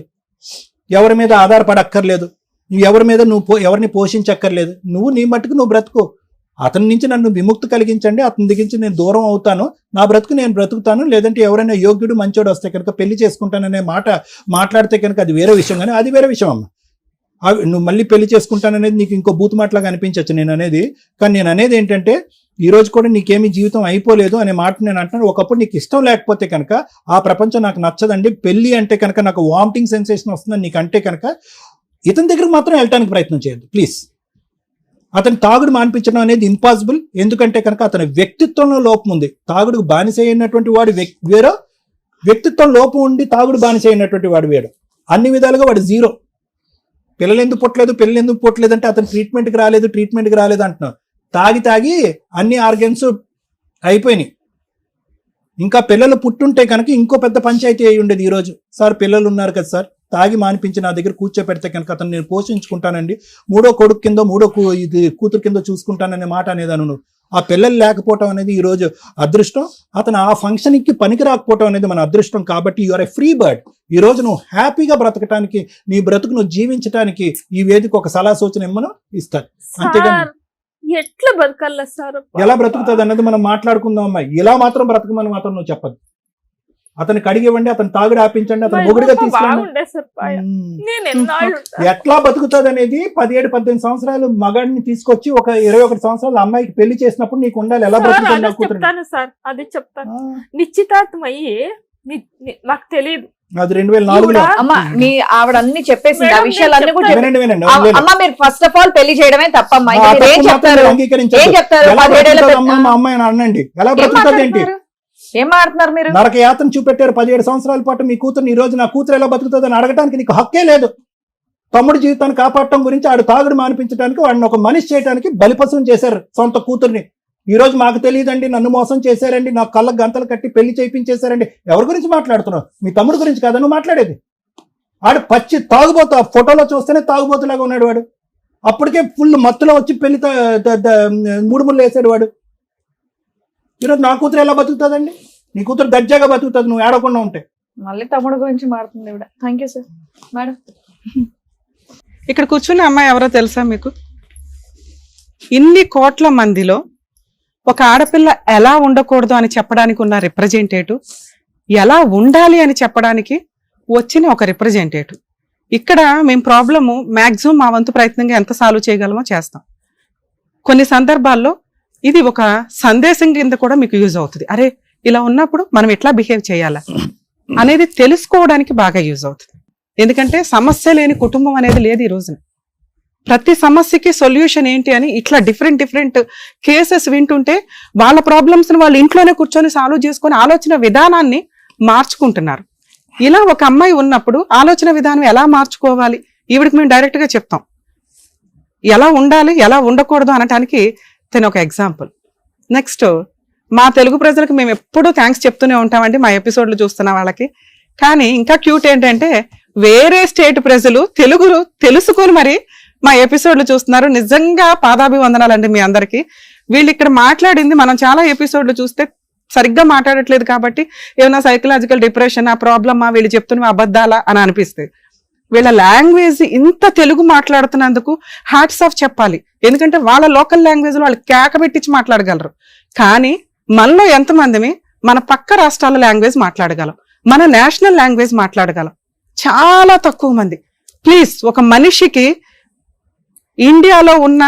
ఎవరి మీద ఆధారపడక్కర్లేదు, ఎవరి మీద నువ్వు ఎవరిని పోషించక్కర్లేదు. నువ్వు నీ మట్టుకు నువ్వు బ్రతుకు. అతని నుంచి నన్ను విముక్తి కలిగించండి, అతని దగ్గర నేను దూరం అవుతాను, నా బ్రతుకు నేను బ్రతుకుతాను, లేదంటే ఎవరైనా యోగ్యుడు మంచోడు వస్తే కనుక పెళ్లి చేసుకుంటాననే మాట మాట్లాడితే కనుక అది వేరే విషయం. కానీ అది వేరే విషయం అమ్మ. నువ్వు మళ్ళీ పెళ్లి చేసుకుంటాననేది నీకు ఇంకో బూతు మాటలాగా అనిపించచ్చు నేను అనేది. కానీ నేను అనేది ఏంటంటే ఈ రోజు కూడా నీకేమీ జీవితం అయిపోలేదు అనే మాట నేను అంటున్నాను. ఒకప్పుడు నీకు ఇష్టం లేకపోతే కనుక ఆ ప్రపంచం నాకు నచ్చదండి, పెళ్లి అంటే కనుక నాకు వామిటింగ్ సెన్సేషన్ వస్తుందని నీకు అంటే కనుక ఇతని దగ్గరకు మాత్రం వెళ్ళటానికి ప్రయత్నం చేయద్దు ప్లీజ్. అతని తాగుడు మానిపించడం అనేది ఇంపాసిబుల్. ఎందుకంటే కనుక అతని వ్యక్తిత్వంలో లోపం ఉంది. తాగుడుకు బానిస అయినటువంటి వాడు వేరో, వ్యక్తిత్వం లోపం ఉండి తాగుడు బానిస అయినటువంటి వాడు వేరు. అన్ని విధాలుగా వాడు జీరో. పిల్లలు ఎందుకు పుట్టలేదు అంటే అతను ట్రీట్మెంట్కి రాలేదు అంటున్నావు. తాగి అన్ని ఆర్గన్స్ అయిపోయినాయి. ఇంకా పిల్లలు పుట్టుంటే కనుక ఇంకో పెద్ద పంచాయతీ అయి ఉండేది. ఈరోజు సార్ పిల్లలు ఉన్నారు కదా సార్, తాగి మానిపించి నా దగ్గర కూర్చోపెడితే కనుక అతను నేను పోషించుకుంటానండి, 3వ కొడుకు కింద 3వ కూతురు కింద చూసుకుంటాననే మాట అనేదాను. నువ్వు ఆ పిల్లలు లేకపోవటం అనేది ఈరోజు అదృష్టం. అతను ఆ ఫంక్షన్కి పనికి రాకపోవటం అనేది మన అదృష్టం. కాబట్టి you are a free bird. ఈ రోజు నువ్వు హ్యాపీగా బ్రతకటానికి, నీ బ్రతుకు నువ్వు జీవించడానికి ఈ వేదిక ఒక సలహా సూచన ఇమ్మను ఇస్తారు. అంతేగాని ఎట్లా బతకాల సార్, ఎలా బ్రతుకుతుంది అన్నది మనం మాట్లాడుకుందాం అమ్మాయి. ఇలా మాత్రం బ్రతకమని మాత్రం నువ్వు చెప్పదు. అతనికి అడిగివ్వండి, అతను తాగుడు ఆపించండి, అతను మొగుడిగా తీసుకోండి. ఎట్లా బతుకుతుంది అనేది 17-18 సంవత్సరాలు మగాడిని తీసుకొచ్చి ఒక 21 సంవత్సరాల అమ్మాయికి పెళ్లి చేసినప్పుడు నీకు ఉండాలి. ఎలా బ్రతుకుతుంది చెప్తాను సార్, అది చెప్తాను. నిశ్చితార్థం అయ్యి నాకు తెలియదు, అది 2004లో. అమ్మ మీ ఆవిడ అన్ని చెప్పేసింది, ఆ మేడం, విషయాలన్నీ కూడా వినండి, వినండి. అమ్మ మీరు ఫస్ట్ ఆఫ్ ఆల్ పెళ్లి చేయడమే తప్పమ్మా. ఆ ఇంకా మీరు ఏం తప్పు మాత్రం చెప్తారు? మీరు అంగీకరించొద్దు. ఏం చెప్తారు? ఎలా 17 ఏళ్ల బ్రతుకుతుందమ్మా మా అమ్మాయి అని అనండి. ఎలా ఏం బ్రతుకుతుంది ఏంటి? మాట్లాడుతున్నారు? ఏం మాట్లాడుతున్నారు మీరు? నరక యాతన చూపెట్టారు 17 సంవత్సరాల పాటు మీ కూతురు. ఈ రోజు నా కూతురు ఎలా బతుకుతుంది అని అడగడానికి నీకు హక్కే లేదు. తమ్ముడి జీవితాన్ని కాపాడటం గురించి, ఆడు తాగుడు మానిపించడానికి, వాడిని ఒక మనిషి చేయడానికి బలిపశువుని చేశారు సొంత కూతుర్ని. ఈ రోజు మాకు తెలియదండి, నన్ను మోసం చేశారండి, నా కళ్ళకు గంతలు కట్టి పెళ్లి చేయించేశారండి. ఎవరి గురించి మాట్లాడుతున్నావు? మీ తమ్ముడి గురించి కదా నువ్వు మాట్లాడేది. ఆడు పచ్చి తాగుబోతు, ఆ ఫోటోలో చూస్తేనే తాగుబోతులాగా ఉన్నాడు వాడు. అప్పటికే ఫుల్ మత్తులో వచ్చి పెళ్లి మూడు ముళ్ళు వేసాడు వాడు. ఈరోజు నా కూతురు ఎలా బతుకుతుందండి? నీ కూతురు దర్జాగా బతుకుతుంది నువ్వు ఏడకుండా ఉంటే. మళ్ళీ తమ్ముడు గురించి మాట్లాడుతుంది ఇవిడ. Thank you sir. మేడం ఇక్కడ కూర్చున్న అమ్మాయి ఎవరో తెలుసా మీకు? ఇన్ని కోట్ల మందిలో ఒక ఆడపిల్ల ఎలా ఉండకూడదు అని చెప్పడానికి ఉన్న రిప్రజెంటేటివ్, ఎలా ఉండాలి అని చెప్పడానికి వచ్చిన ఒక రిప్రజెంటేటివ్. ఇక్కడ మేము ప్రాబ్లము మ్యాక్సిమం మా వంతు ప్రయత్నంగా ఎంత సాల్వ్ చేయగలమో చేస్తాం. కొన్ని సందర్భాల్లో ఇది ఒక సందేశం కింద కూడా మీకు యూజ్ అవుతుంది. అరే ఇలా ఉన్నప్పుడు మనం ఎట్లా బిహేవ్ చేయాలా అనేది తెలుసుకోవడానికి బాగా యూజ్ అవుతుంది. ఎందుకంటే సమస్య లేని కుటుంబం అనేది లేదు ఈ రోజున. ప్రతి సమస్యకి సొల్యూషన్ ఏంటి అని ఇట్లా డిఫరెంట్ కేసెస్ వింటుంటే వాళ్ళ ప్రాబ్లమ్స్ ని వాళ్ళు ఇంట్లోనే కూర్చొని సాల్వ్ చేసుకొని ఆలోచన విధానాన్ని మార్చుకుంటున్నారు. ఇలా ఒక అమ్మాయి ఉన్నప్పుడు ఆలోచన విధానం ఎలా మార్చుకోవాలి ఈవిడికి మేము డైరెక్ట్ గా చెప్తాం. ఎలా ఉండాలి, ఎలా ఉండకూడదు అనటానికి తను ఒక ఎగ్జాంపుల్. నెక్స్ట్, మా తెలుగు ప్రజలకు మేము ఎప్పుడూ థ్యాంక్స్ చెప్తూనే ఉంటామండి మా ఎపిసోడ్లు చూస్తున్న వాళ్ళకి. కానీ ఇంకా క్యూట్ ఏంటంటే వేరే స్టేట్ ప్రజలు తెలుగు తెలుసుకొని మరి మా ఎపిసోడ్లు చూస్తున్నారు. నిజంగా పాదాభివందనాలండి మీ అందరికి. వీళ్ళు ఇక్కడ మాట్లాడింది మనం చాలా ఎపిసోడ్లు చూస్తే సరిగ్గా మాట్లాడట్లేదు కాబట్టి ఏమైనా సైకలాజికల్ డిప్రెషన్, ఆ ప్రాబ్లమా, వీళ్ళు చెప్తున్న అబద్ధాలా అని అనిపిస్తుంది. వీళ్ళ లాంగ్వేజ్ ఇంత తెలుగు మాట్లాడుతున్నందుకు హ్యాట్స్ ఆఫ్ చెప్పాలి. ఎందుకంటే వాళ్ళ లోకల్ లాంగ్వేజ్ లో వాళ్ళు కేక పెట్టించి మాట్లాడగలరు. కానీ మనలో ఎంతమందిమి మన పక్క రాష్ట్రాల లాంగ్వేజ్ మాట్లాడగలం, మన నేషనల్ లాంగ్వేజ్ మాట్లాడగలం? చాలా తక్కువ మంది. ప్లీజ్, ఒక మనిషికి ఇండియాలో ఉన్న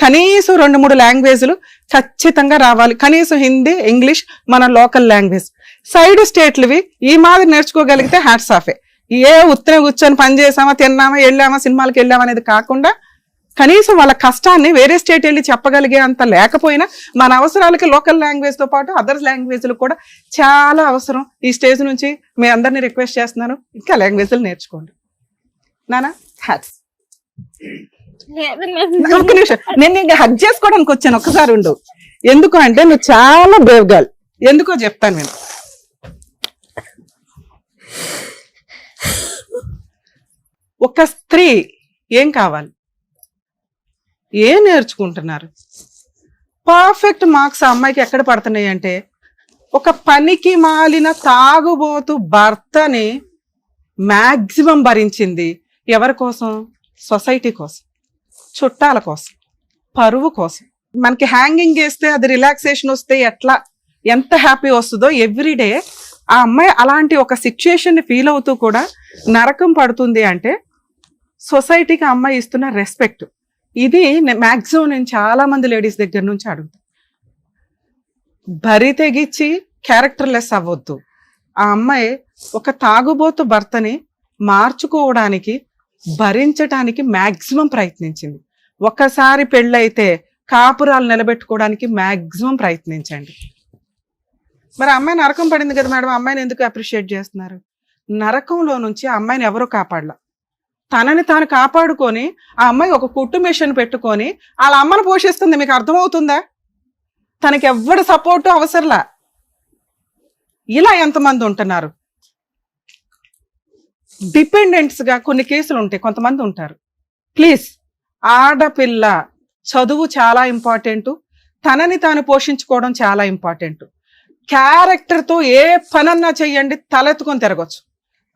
కనీసం 2-3 లాంగ్వేజ్లు ఖచ్చితంగా రావాలి. కనీసం హిందీ, ఇంగ్లీష్, మన లోకల్ లాంగ్వేజ్. సైడ్ స్టేట్లవి ఈ మాదిరి నేర్చుకోగలిగితే హ్యాట్స్ ఆఫే. ఏ ఉత్తనే కూర్చొని పని చేసామా, తిన్నామా, వెళ్ళామా, సినిమాలకు వెళ్ళామా అనేది కాకుండా కనీసం వాళ్ళ కష్టాన్ని వేరే స్టేట్ వెళ్ళి చెప్పగలిగే అంత లేకపోయినా మన అవసరాలకి లోకల్ లాంగ్వేజ్ తో పాటు అదర్ లాంగ్వేజ్లు కూడా చాలా అవసరం. ఈ స్టేజ్ నుంచి మీ అందరినీ రిక్వెస్ట్ చేస్తున్నాను, ఇంకా లాంగ్వేజ్లు నేర్చుకోండి. నానా హ్యాట్స్. ఒక్క నిమిషం, నేను ఇంకా హగ్ చేసుకోవడానికి వచ్చాను, ఒక్కసారి ఉండు. ఎందుకు అంటే నువ్వు చాలా బ్రేవ్ గర్ల్. ఎందుకో చెప్తాను నేను. ఒక స్త్రీ ఏం కావాలి, ఏం నేర్చుకుంటున్నారు? పర్ఫెక్ట్ మార్క్స్ ఆ అమ్మాయికి ఎక్కడ పడుతున్నాయి అంటే, ఒక పనికి మాలిన తాగుబోతు భర్తని మాక్సిమం భరించింది. ఎవరి కోసం? సొసైటీ కోసం, చుట్టాల కోసం, పరువు కోసం. మనకి హ్యాంగింగ్ చేస్తే అది రిలాక్సేషన్ వస్తే ఎంత హ్యాపీ వస్తుందో ఎవ్రీడే ఆ అమ్మాయి అలాంటి ఒక సిచ్యుయేషన్ ని ఫీల్ అవుతూ కూడా నరకం పడుతుంది అంటే సొసైటీకి ఆ అమ్మాయి ఇస్తున్న రెస్పెక్ట్. ఇది మాక్సిమం నేను చాలా మంది లేడీస్ దగ్గర నుంచి అడుగుతాను. బరి తెగిచ్చి క్యారెక్టర్లెస్ అవ్వద్దు. ఆ అమ్మాయి ఒక తాగుబోతు భర్తని మార్చుకోవడానికి, భరించడానికి మాక్సిమం ప్రయత్నించింది. ఒక్కసారి పెళ్ళైతే కాపురాలు నిలబెట్టుకోవడానికి మాక్సిమం ప్రయత్నించండి. మరి అమ్మాయి నరకం పడింది కదా మేడం, అమ్మాయిని ఎందుకు అప్రిషియేట్ చేస్తున్నారు? నరకంలో నుంచి ఆ అమ్మాయిని ఎవరు కాపాడలా. తనని తాను కాపాడుకొని ఆ అమ్మాయి ఒక కుట్టు మిషన్ పెట్టుకొని వాళ్ళ అమ్మను పోషిస్తుంది. మీకు అర్థమవుతుందా? తనకి ఎవ్వడి సపోర్టు అవసరంలా. ఇలా ఎంతమంది ఉంటున్నారు? డిపెండెంట్స్ గా కొన్ని కేసులు ఉంటాయి, కొంతమంది ఉంటారు. ప్లీజ్, ఆడపిల్ల చదువు చాలా ఇంపార్టెంట్, తనని తాను పోషించుకోవడం చాలా ఇంపార్టెంట్. క్యారెక్టర్తో ఏ పనన్నా చెయ్యండి, తలెత్తుకొని తిరగచ్చు.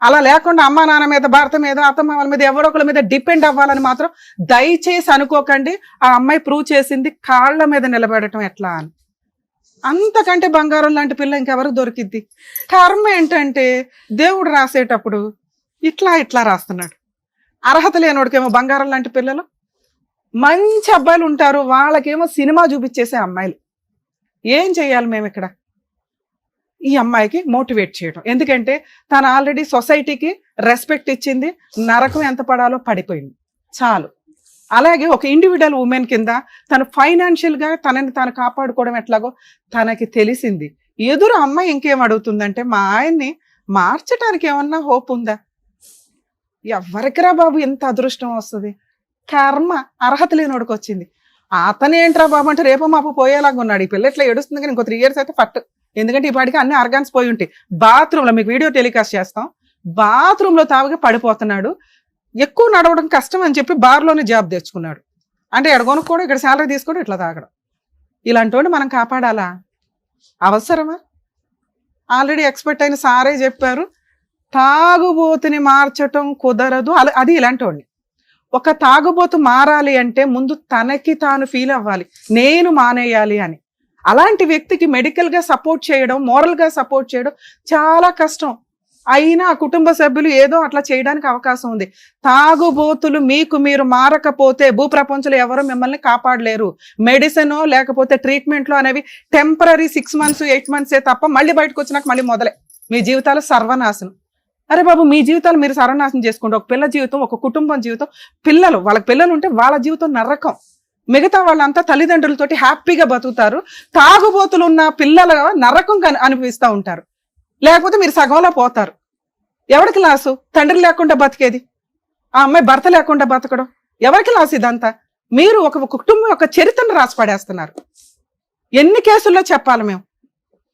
అలా లేకుండా అమ్మా నాన్న మీద, భర్త మీద, అత్తమ్మ వాళ్ళ మీద, ఎవరో ఒకళ్ళ మీద డిపెండ్ అవ్వాలని మాత్రం దయచేసి అనుకోకండి. ఆ అమ్మాయి ప్రూవ్ చేసింది కాళ్ళ మీద నిలబెడటం ఎట్లా అని. అంతకంటే బంగారం లాంటి పిల్ల ఇంకెవరికి దొరికిద్ది? కర్మ ఏంటంటే దేవుడు రాసేటప్పుడు ఇట్లా రాస్తున్నాడు. అర్హత లేనోడికేమో బంగారం లాంటి పిల్లలు, మంచి అబ్బాయిలు ఉంటారు, వాళ్ళకేమో సినిమా చూపించేసే అమ్మాయిలు. ఏం చెయ్యాలి మేము ఇక్కడ? ఈ అమ్మాయికి మోటివేట్ చేయడం. ఎందుకంటే తను ఆల్రెడీ సొసైటీకి రెస్పెక్ట్ ఇచ్చింది, నరకం ఎంత పడాలో పడిపోయింది, చాలు. అలాగే ఒక ఇండివిజువల్ ఉమెన్ కింద తను ఫైనాన్షియల్ గా తనని తాను కాపాడుకోవడం ఎట్లాగో తనకి తెలిసింది. ఎదురు అమ్మాయి ఇంకేం అడుగుతుందంటే, మా ఆయన్ని మార్చడానికి ఏమన్నా హోప్ ఉందా? ఎవరికిరా బాబు ఎంత అదృష్టం వస్తుంది? కర్మ, అర్హత లేనోడికి వచ్చింది. అతనేంట్రా బాబు అంటే రేపు మాపు పోయేలాగా ఉన్నాడు. ఈ పిల్ల ఇట్లా ఏడుస్తుంది కానీ ఇంకో 3 years అయితే ఫట్. ఎందుకంటే ఈ పాటికి అన్ని ఆర్గాన్స్ పోయి ఉంటాయి. బాత్రూంలో మీకు వీడియో టెలికాస్ట్ చేస్తాం, బాత్రూంలో తాగి పడిపోతున్నాడు. ఎక్కువ నడవడం కష్టం అని చెప్పి బార్లోనే జాబ్ తెచ్చుకున్నాడు. అంటే ఎక్కడ కొనుక్కోవడం, ఇక్కడ శాలరీ తీసుకోవడం, ఇట్లా తాగడం. ఇలాంటి వాడిని మనం కాపాడాలా? అవసరమా? ఆల్రెడీ ఎక్స్పర్ట్ అయిన సారే చెప్పారు, తాగుబోతుని మార్చటం కుదరదు. అది ఇలాంటి వాడిని. ఒక తాగుబోతు మారాలి అంటే ముందు తనకి తాను ఫీల్ అవ్వాలి, నేను మానేయాలి అని. అలాంటి వ్యక్తికి మెడికల్ గా సపోర్ట్ చేయడం, మోరల్ గా సపోర్ట్ చేయడం చాలా కష్టం. అయినా ఆ కుటుంబ సభ్యులు ఏదో అట్లా చేయడానికి అవకాశం ఉంది. తాగుబోతులు మీకు మీరు మారకపోతే భూప్రపంచంలో ఎవరు మిమ్మల్ని కాపాడలేరు. మెడిసిన్ లేకపోతే ట్రీట్మెంట్లు అనేవి టెంపరీ 6 months 8 months తప్ప మళ్ళీ బయటకు వచ్చినాక మళ్ళీ మొదలే మీ జీవితాలు సర్వనాశనం. అరే బాబు, మీ జీవితాలు మీరు సర్వనాశనం చేసుకోండి. ఒక పిల్ల జీవితం, ఒక కుటుంబం జీవితం, పిల్లలు, వాళ్ళకి పిల్లలు ఉంటే వాళ్ళ జీవితం నరకం. మిగతా వాళ్ళంతా తల్లిదండ్రులతోటి హ్యాపీగా బతుకుతారు. తాగుబోతులు ఉన్న పిల్లల నరకం అనిపిస్తూ ఉంటారు. లేకపోతే మీరు సగంలో పోతారు. ఎవరికి లాసు? తండ్రి లేకుండా బతికేది, ఆ అమ్మాయి భర్త లేకుండా బతకడం, ఎవరికి లాసు ఇదంతా? మీరు ఒక కుటుంబం యొక్క చరిత్రను రాసి పడేస్తున్నారు. ఎన్ని కేసుల్లో చెప్పాలి మేము?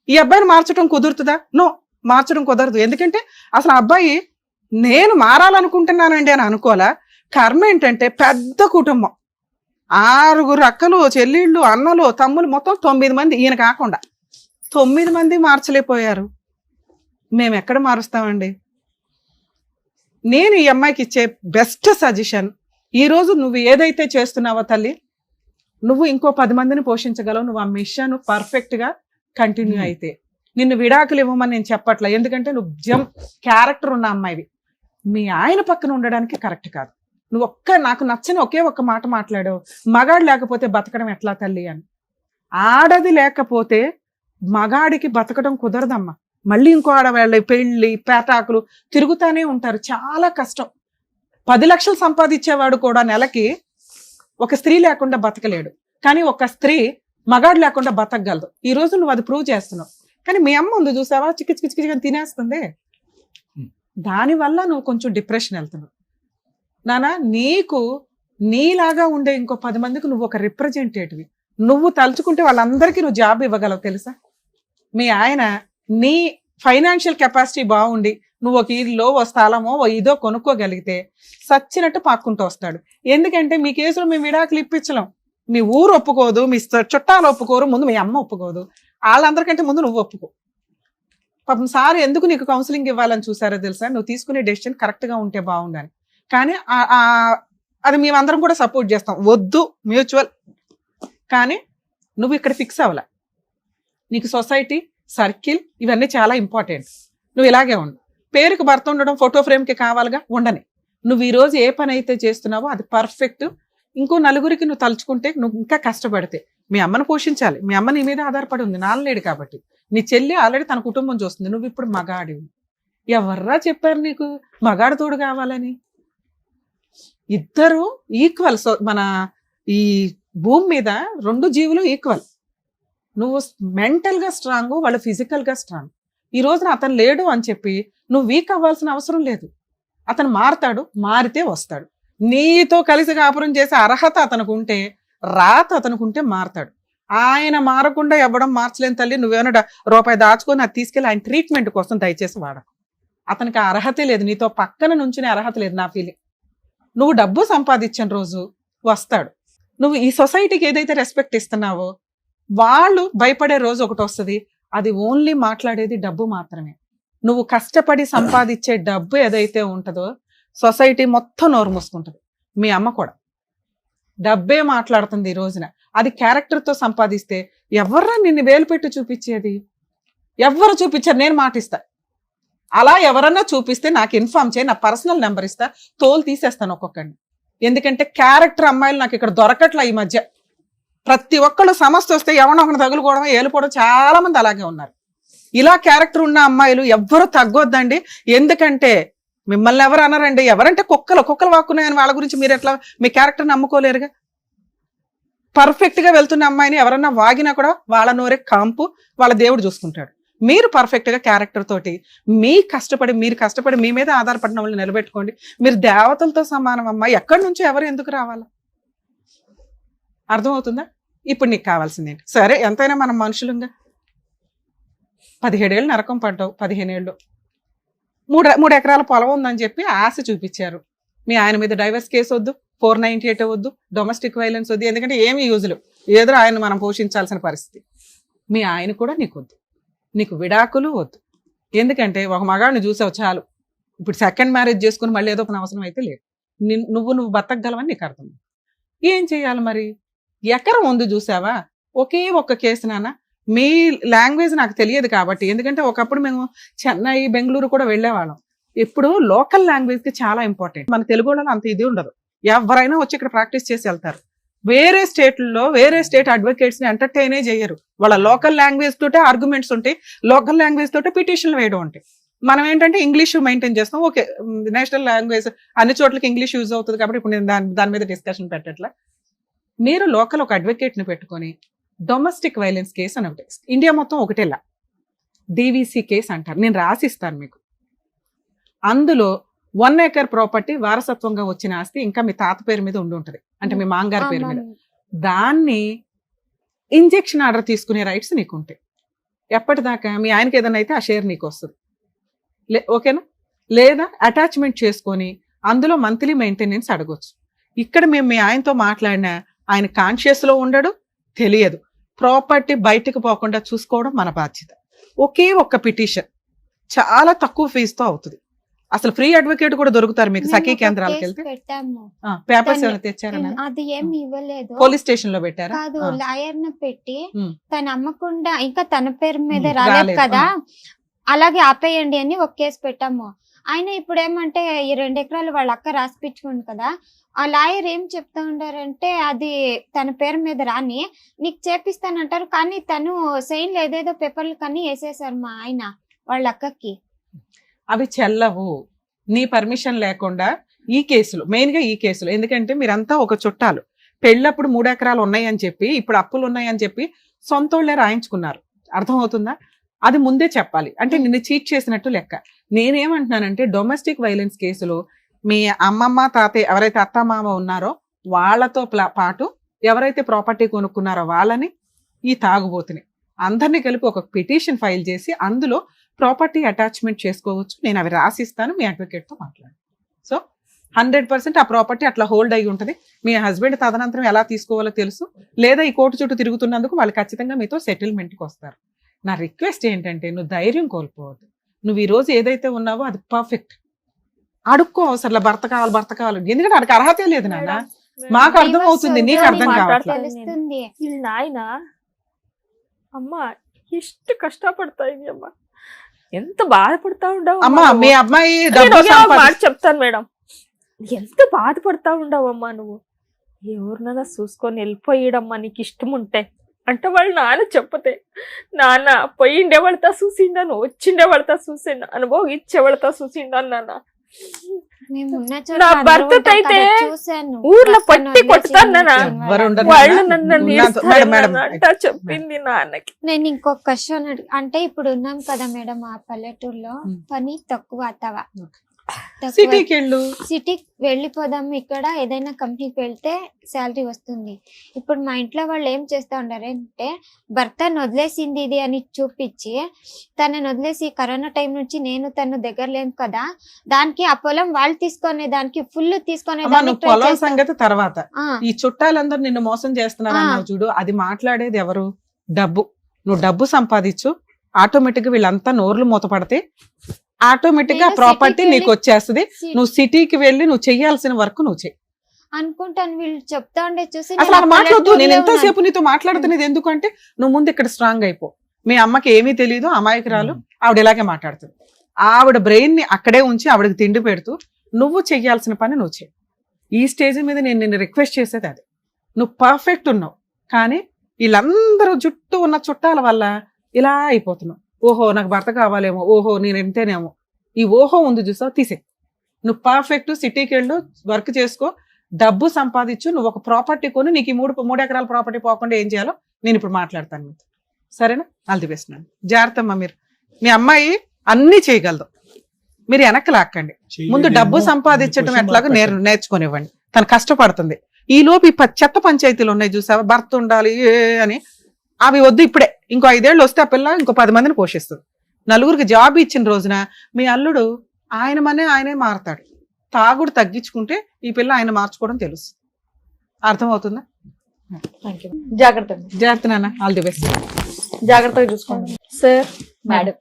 ఈ అబ్బాయిని మార్చడం కుదురుతుందా? నో, మార్చడం కుదరదు. ఎందుకంటే అసలు అబ్బాయి నేను మారాలనుకుంటున్నానండి అని అనుకోలే. కర్మ ఏంటంటే పెద్ద కుటుంబం, 6 అక్కలు, చెల్లిళ్ళు, అన్నలు, తమ్ములు, మొత్తం 9 మంది. ఈయన కాకుండా 9 మంది మార్చలేకపోయారు. మేము ఎక్కడ మారుస్తామండి? నేను ఈ అమ్మాయికి ఇచ్చే బెస్ట్ సజెషన్, ఈరోజు నువ్వు ఏదైతే చేస్తున్నావో తల్లి, నువ్వు ఇంకో 10 మందిని పోషించగలవు. నువ్వు ఆ మిషన్ పర్ఫెక్ట్ గా కంటిన్యూ అయితే. నిన్ను విడాకులు ఇవ్వమని నేను చెప్పట్లా, ఎందుకంటే నువ్వు క్యారెక్టర్ ఉన్న అమ్మాయివి. మీ ఆయన పక్కన ఉండడానికి కరెక్ట్ కాదు. నువ్వు నాకు నచ్చని ఒకే ఒక్క మాట మాట్లాడావు, మగాడు లేకపోతే బతకడం ఎట్లా తల్లి అని. ఆడది లేకపోతే మగాడికి బతకడం కుదరదమ్మా. మళ్ళీ ఇంకో ఆడవాళ్ళ పెళ్లి పేటాకులు తిరుగుతానే ఉంటారు, చాలా కష్టం. 10 లక్షలు సంపాదించేవాడు కూడా నెలకి ఒక స్త్రీ లేకుండా బతకలేడు. కానీ ఒక స్త్రీ మగాడు లేకుండా బతకగలదు. ఈ రోజు నువ్వు అది ప్రూవ్ చేస్తున్నావు. కానీ మీ అమ్మ ఉంది చూసావా, చిక్కి తినేస్తుంది. దానివల్ల నువ్వు కొంచెం డిప్రెషన్ వెళ్తున్నావు. నానా, నీకు నీలాగా ఉండే ఇంకో 10 మందికి నువ్వు ఒక రిప్రజెంటేటివ్. నువ్వు తలుచుకుంటే వాళ్ళందరికీ నువ్వు జాబ్ ఇవ్వగలవు తెలుసా? మీ ఆయన నీ ఫైనాన్షియల్ కెపాసిటీ బాగుండి నువ్వు ఒక ఇల్లు, ఓ స్థలమో, ఓ ఇదో కొనుక్కోగలిగితే సచ్చినట్టు పాక్కుంటూ వస్తాడు. ఎందుకంటే మీ కేసులో మేము విడాకులు ఇప్పించలేం. మీ ఊరు ఒప్పుకోదు, మీ చుట్టాలు ఒప్పుకోరు, ముందు మీ అమ్మ ఒప్పుకోదు. వాళ్ళందరికంటే ముందు నువ్వు ఒప్పుకో. పాపం సార్ ఎందుకు నీకు కౌన్సిలింగ్ ఇవ్వాలని చూసారో తెలుసా? నువ్వు తీసుకునే డెసిషన్ కరెక్ట్ గా ఉంటే బాగుండని. కానీ అది మేమందరం కూడా సపోర్ట్ చేస్తాం, వద్దు మ్యూచువల్. కానీ నువ్వు ఇక్కడ ఫిక్స్ అవ్వాల. నీకు సొసైటీ, సర్కిల్ ఇవన్నీ చాలా ఇంపార్టెంట్. నువ్వు ఇలాగే ఉండు. పేరుకి భర్త ఉండడం ఫోటో ఫ్రేమ్కి కావాలిగా, ఉండని. నువ్వు ఈరోజు ఏ పని అయితే చేస్తున్నావో అది పర్ఫెక్ట్. ఇంకో నలుగురికి నువ్వు తలుచుకుంటే నువ్వు ఇంకా కష్టపడితే మీ అమ్మను పోషించాలి. మీ అమ్మ నీ మీద ఆధారపడి ఉంది, నాన్నలేడు కాబట్టి. నీ చెల్లి ఆల్రెడీ తన కుటుంబం చూస్తుంది. నువ్వు ఇప్పుడు మగాడివి. ఎవర్రా చెప్పారు నీకు మగాడు తోడు కావాలని? ఇద్దరు ఈక్వల్. సో మన ఈ భూమి మీద 2 జీవులు ఈక్వల్. నువ్వు మెంటల్ గా స్ట్రాంగ్, వాళ్ళు ఫిజికల్ గా స్ట్రాంగ్. ఈ రోజున అతను లేడు అని చెప్పి నువ్వు వీక్ అవ్వాల్సిన అవసరం లేదు. అతను మారతాడు, మారితే వస్తాడు. నీతో కలిసి కాపురం చేసే అర్హత అతనికి ఉంటే, రాత అతనికి ఉంటే మారతాడు. ఆయన మారకుండా ఇవ్వడం మార్చలేని తల్లి. నువ్వేమన్నా రూపాయి దాచుకొని అది తీసుకెళ్ళి ఆయన ట్రీట్మెంట్ కోసం దయచేసి వాడకు. అతనికి ఆ అర్హతే లేదు, నీతో పక్కన నుంచునే అర్హత లేదు. నా ఫీలింగ్, నువ్వు డబ్బు సంపాదించిన రోజు వస్తాడు. నువ్వు ఈ సొసైటీకి ఏదైతే రెస్పెక్ట్ ఇస్తున్నావో వాళ్ళు భయపడే రోజు ఒకటి వస్తుంది. అది ఓన్లీ మాట్లాడేది డబ్బు మాత్రమే. నువ్వు కష్టపడి సంపాదించే డబ్బు ఏదైతే ఉంటుందో సొసైటీ మొత్తం నోరు మూసుకుంటుంది. మీ అమ్మ కూడా డబ్బే మాట్లాడుతుంది ఈ రోజున. అది క్యారెక్టర్తో సంపాదిస్తే ఎవర్రా నిన్ను వేలు పెట్టి చూపించేది? ఎవ్వరు చూపించారు? నేను మాటిస్తా. అలా ఎవరన్నా చూపిస్తే నాకు ఇన్ఫార్మ్ చేయి, నా పర్సనల్ నెంబర్ ఇస్తా, తోలు తీసేస్తాను ఒక్కొక్కడిని. ఎందుకంటే క్యారెక్టర్ అమ్మాయిలు నాకు ఇక్కడ దొరకట్లా ఈ మధ్య. ప్రతి ఒక్కళ్ళు సమస్య వస్తే ఎవరినో ఒకరిని తగులుకోవడం, ఏలుకోవడం, చాలా మంది అలాగే ఉన్నారు. ఇలా క్యారెక్టర్ ఉన్న అమ్మాయిలు ఎవ్వరూ తగ్గొద్దండి. ఎందుకంటే మిమ్మల్ని ఎవరు అన్నారండి, ఎవరంటే కుక్కలు వాక్కున్నాయని వాళ్ళ గురించి మీరు ఎట్లా మీ క్యారెక్టర్ నమ్ముకోలేరుగా. పర్ఫెక్ట్ గా వెళ్తున్న అమ్మాయిని ఎవరన్నా వాగినా కూడా వాళ్ళ నోరే కాంపు, వాళ్ళ దేవుడు చూసుకుంటాడు. మీరు పర్ఫెక్ట్ గా క్యారెక్టర్ తోటి మీరు కష్టపడి మీ మీద ఆధారపడిన వాళ్ళని నిలబెట్టుకోండి. మీరు దేవతలతో సమానం అమ్మా. ఎక్కడి నుంచో ఎవరు ఎందుకు రావాలా? అర్థమవుతుందా? ఇప్పుడు నీకు కావాల్సిందేంటి? సరే ఎంతైనా మనం మనుషులుగా 17 ఏళ్ళు నరకం పడ్డావు, 15 ఏళ్ళు 3 ఎకరాల పొలం ఉందని చెప్పి ఆశ చూపించారు. మీ ఆయన మీద డైవర్స్ కేసు వద్దు, 498 వద్దు, డొమెస్టిక్ వైలెన్స్ వద్దు, ఎందుకంటే ఏమి యూజులు, ఏదో ఆయన మనం పోషించాల్సిన పరిస్థితి. మీ ఆయన కూడా నీకు వద్దు, నీకు విడాకులు వద్దు. ఎందుకంటే ఒక మగాడిని చూసావు చాలు. ఇప్పుడు సెకండ్ మ్యారేజ్ చేసుకుని మళ్ళీ ఏదో ఒక అవసరం అయితే లేదు. నువ్వు బతకగలవని నీకు అర్థం. ఏం చేయాలి మరి? ఎకరం ఉంది చూసావా, ఒకే ఒక్క కేసు నాన్న. మీ లాంగ్వేజ్ నాకు తెలియదు కాబట్టి, ఎందుకంటే ఒకప్పుడు మేము చెన్నై బెంగళూరు కూడా వెళ్ళేవాళ్ళం. ఇప్పుడు లోకల్ లాంగ్వేజ్ కి చాలా ఇంపార్టెంట్. మన తెలుగు వాళ్ళలో అంత ఇది ఉండదు. ఎవరైనా వచ్చి ఇక్కడ ప్రాక్టీస్ చేసి వెళ్తారు. వేరే స్టేట్లలో వేరే స్టేట్ అడ్వకేట్స్ ని ఎంటర్టైనే చేయరు. వాళ్ళ లోకల్ లాంగ్వేజ్ తోటే ఆర్గ్యుమెంట్స్ ఉంటాయి, లోకల్ లాంగ్వేజ్ తోటే పిటిషన్లు వేయడం ఉంటాయి. మనం ఏంటంటే ఇంగ్లీష్ మెయింటైన్ చేస్తాం. ఓకే, నేషనల్ లాంగ్వేజ్ అన్ని చోట్లకి ఇంగ్లీష్ యూజ్ అవుతుంది కాబట్టి ఇప్పుడు నేను దాని మీద డిస్కషన్ పెట్టట్లా. మీరు లోకల్ ఒక అడ్వకేట్ ని పెట్టుకొని డొమెస్టిక్ వైలెన్స్ కేసు అని ఒకటి, ఇండియా మొత్తం ఒకటేలా DVC కేసు అంటారు, నేను రాసిస్తాను మీకు. అందులో 1 acre ప్రాపర్టీ వారసత్వంగా వచ్చిన ఆస్తి ఇంకా మీ తాత పేరు మీద ఉండి ఉంటుంది, అంటే మీ మాంగారి పేరు మీద. దాన్ని ఇంజెక్షన్ ఆర్డర్ తీసుకునే రైట్స్ నీకు ఉంటాయి. ఎప్పటిదాకా మీ ఆయనకి ఏదైనా అయితే ఆ షేర్ నీకు వస్తుంది, ఓకేనా? లేదా అటాచ్మెంట్ చేసుకొని అందులో మంత్లీ మెయింటెనెన్స్ అడగొచ్చు. ఇక్కడ మేము మీ ఆయనతో మాట్లాడినా ఆయన కాన్షియస్ లో ఉండడు, తెలియదు. ప్రాపర్టీ బయటకు పోకుండా చూసుకోవడం మన బాధ్యత. ఒకే ఒక్క పిటిషన్ చాలా తక్కువ ఫీజుతో అవుతుంది. అసలు ఫ్రీ అడ్వకేట్ కూడా దొరుకుతారు మీకు సఖీ కేంద్రాలకు వెళ్తే. పేపర్స్ ఏమైనా తెచ్చారన్నా? అది ఏమి ఇవ్వలేదు. పోలీస్ స్టేషన్ లో పెట్టారా? కాదు, లాయర్ ని పెట్టి తను అమ్మకుండా ఇంకా తన పేరు మీద రాలేదు కదా, అలాగే ఆపేయండి అని ఒక కేసు పెట్టాము. ఆయన ఇప్పుడు ఏమంటే ఈ 2 ఎకరాలు వాళ్ళ అక్క రాసిపించుకుంది కదా, ఆ లాయర్ ఏం చెప్తా ఉండారంటే అది తన పేరు మీద రాని నీకు చేపిస్తానంటారు, కానీ తను సైన్లు ఏదేదో పేపర్లు కానీ వేసేసారు మా ఆయన వాళ్ళ అక్కకి. అవి చెల్లవు నీ పర్మిషన్ లేకుండా. ఈ కేసులు మెయిన్ గా ఈ కేసులు ఎందుకంటే మీరంతా ఒక చుట్టాలు, పెళ్ళప్పుడు 3 ఎకరాలు ఉన్నాయని చెప్పి ఇప్పుడు అప్పులు ఉన్నాయని చెప్పి సొంతోళ్లే రాయించుకున్నారు. అర్థమవుతుందా? అది ముందే చెప్పాలి, అంటే నిన్ను చీట్ చేసినట్టు లెక్క. నేనేమంటున్నానంటే డొమెస్టిక్ వైలెన్స్ కేసులు మీ అమ్మమ్మ తాతయ్య ఎవరైతే అత్తమామ ఉన్నారో వాళ్ళతో పాటు ఎవరైతే ప్రాపర్టీ కొనుక్కున్నారో వాళ్ళని, ఈ తాగుబోతుని అందరినీ కలిపి ఒక పిటిషన్ ఫైల్ చేసి అందులో ప్రాపర్టీ అటాచ్మెంట్ చేసుకోవచ్చు. నేను అవి రాసిస్తాను, మీ అడ్వకేట్ తో మాట్లాడు. సో 100% ఆ ప్రాపర్టీ అట్లా హోల్డ్ అయి ఉంటుంది. మీ హస్బెండ్ తదనంతరం ఎలా తీసుకోవాలో తెలుసు, లేదా ఈ కోర్టు చుట్టూ తిరుగుతున్నందుకు వాళ్ళు ఖచ్చితంగా మీతో సెటిల్మెంట్కి వస్తారు. నా రిక్వెస్ట్ ఏంటంటే నువ్వు ధైర్యం కోల్పోవద్దు. నువ్వు ఈ రోజు ఏదైతే ఉన్నావో అది పర్ఫెక్ట్. అడుక్కో అవసరం భర్త కావాలి, ఎందుకంటే వాడికి అర్హతే లేదు నాన్న. మాకు అర్థం అవుతుంది, నీకు అర్థం కావట్లేదు. నాయన అమ్మ ಎಷ್ಟು కష్టపడతాయి అమ్మ, ఎంత బాధపడతా ఉండవు అమ్మా. మీ అమ్మాయి మాట చెప్తాను మేడం, ఎంత బాధపడతా ఉండవమ్మా నువ్వు. ఎవరినైనా చూసుకొని వెళ్ళిపోయడమ్మా నీకు ఇష్టం ఉంటే అంటే వాళ్ళు నాన్న చెప్పతే, నాన్న పోయిండే వాళ్ళతో చూసిండాను, వచ్చిండే వాళ్ళతో చూసిండా, అనుభవించే వాళ్ళతో చూసిండాను నాన్న. నా భర్త అయితే ఊర్లో పట్టి కొట్టుతాను వాళ్ళు నన్ను అంట చెప్పింది నాన్నకి. నేను ఇంకొక క్వశ్చన్ అంటే ఇప్పుడు ఉన్నాం కదా మేడం ఆ పల్లెటూరులో పని తక్కువ అత్తవా, సిటీకి వెళ్ళిపోదాం, ఇక్కడ ఏదైనా కంపెనీకి వెళ్తే శాలరీ వస్తుంది. ఇప్పుడు మా ఇంట్లో వాళ్ళు ఏం చేస్తా ఉండారంటే భర్తను వదిలేసింది ఇది అని చూపించి తనని వదిలేసి కరోనా టైం నుంచి నేను తను దగ్గర లేను కదా, దానికి ఆ పొలం వాళ్ళు తీసుకునే దానికి ఫుల్ తీసుకునే పొలం సంగతి తర్వాత. ఈ చుట్టాలందరూ నిన్ను మోసం చేస్తున్నారు చూడు, అది మాట్లాడేది ఎవరు? డబ్బు. నువ్వు డబ్బు సంపాదించు, ఆటోమేటిక్ గా వీళ్ళంతా నోర్లు మూతపడితే ఆటోమేటిక్ గా ప్రాపర్టీ నీకు వచ్చేస్తుంది. నువ్వు సిటీకి వెళ్ళి నువ్వు చెయ్యాల్సిన వర్క్ నువ్వు చెయ్యి అనుకుంటాను. వీళ్ళు చెప్తా ఉండే చూసి అసలు అలా మాట్లాడదు. నేను ఎంతసేపు నీతో మాట్లాడుతున్నది ఎందుకంటే నువ్వు ముందు ఇక్కడ స్ట్రాంగ్ అయిపో. మీ అమ్మకి ఏమీ తెలియదు, అమాయకురాలు, ఆవిడ ఇలాగే మాట్లాడుతుంది. ఆవిడ బ్రెయిన్ ని అక్కడే ఉంచి ఆవిడకి తిండి పెడుతూ నువ్వు చెయ్యాల్సిన పని నువ్వు చెయ్యి. ఈ స్టేజ్ మీద నేను నిన్ను రిక్వెస్ట్ చేసేది అది. నువ్వు పర్ఫెక్ట్ ఉన్నావు, కానీ వీళ్ళందరూ చుట్టూ ఉన్న చుట్టాల వల్ల ఇలా అయిపోతున్నావు. ఓహో నాకు భర్త కావాలేమో, ఓహో నేను ఎంతేనేమో, ఈ ఓహో ఉంది చూసావు, తీసే. నువ్వు పర్ఫెక్ట్ సిటీకి వెళ్ళు, వర్క్ చేసుకో, డబ్బు సంపాదించు, నువ్వు ఒక ప్రాపర్టీ కొని నీకు ఈ 3 ఎకరాల ప్రాపర్టీ పోకుండా ఏం చేయాలో నేను ఇప్పుడు మాట్లాడతాను మీతో, సరేనా? ఆల్ ది బెస్ట్ నాన్న. జాగ్రత్త అమ్మా. మీరు మీ అమ్మాయి అన్ని చేయగలదు, మీరు వెనక్కి లాక్కండి. ముందు డబ్బు సంపాదించడం ఎట్లాగో నేర్చుకునివ్వండి. తను కష్టపడుతుంది. ఈ లోపు ఈ చెత్త పంచాయతీలు ఉన్నాయి చూసావా, భర్త ఉండాలి అని, అవి వద్దు. ఇప్పుడే ఇంకో 5 ఏళ్ళు వస్తే ఆ పిల్ల ఇంకో 10 మందిని పోషిస్తుంది. నలుగురికి జాబ్ ఇచ్చిన రోజున మీ అల్లుడు ఆయనే మారతాడు. తాగుడు తగ్గించుకుంటే ఈ పిల్ల ఆయన మార్చుకోవడం తెలుసు. అర్థమవుతుందా? జాగ్రత్త నాన్న. All the best. జాగ్రత్తగా చూసుకోండి సార్. మేడం,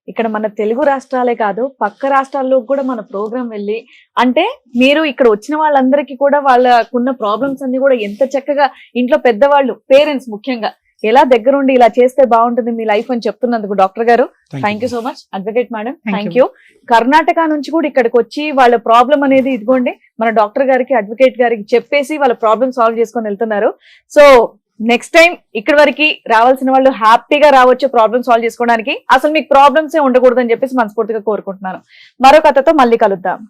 ఇక్కడ మన తెలుగు రాష్ట్రాలే కాదు పక్క రాష్ట్రాల్లో కూడా మన ప్రోగ్రాం వెళ్ళి, అంటే మీరు ఇక్కడ వచ్చిన వాళ్ళందరికీ కూడా వాళ్ళకున్న ప్రాబ్లమ్స్ అన్ని కూడా ఎంత చక్కగా ఇంట్లో పెద్దవాళ్ళు, పేరెంట్స్ ముఖ్యంగా ఎలా దగ్గరుండి ఇలా చేస్తే బాగుంటుంది మీ లైఫ్ అని చెప్తున్నందుకు డాక్టర్ గారు thank you so much. Advocate madam thank you. Karnataka నుంచి కూడా ఇక్కడికి వచ్చి వాళ్ళ ప్రాబ్లం అనేది ఇదిగోండి మన డాక్టర్ గారికి, అడ్వకేట్ గారికి చెప్పేసి వాళ్ళ ప్రాబ్లమ్ సాల్వ్ చేసుకొని వెళ్తున్నారు. సో నెక్స్ట్ టైం ఇక్కడ వరకు రావాల్సిన వాళ్ళు హ్యాపీగా రావచ్చు ప్రాబ్లమ్ సాల్వ్ చేసుకోవడానికి. అసలు మీకు ప్రాబ్లమ్స్ ఉండకూడదని చెప్పేసి మనస్ఫూర్తిగా కోరుకుంటున్నాను. మరో కథతో మళ్ళీ కలుద్దాం.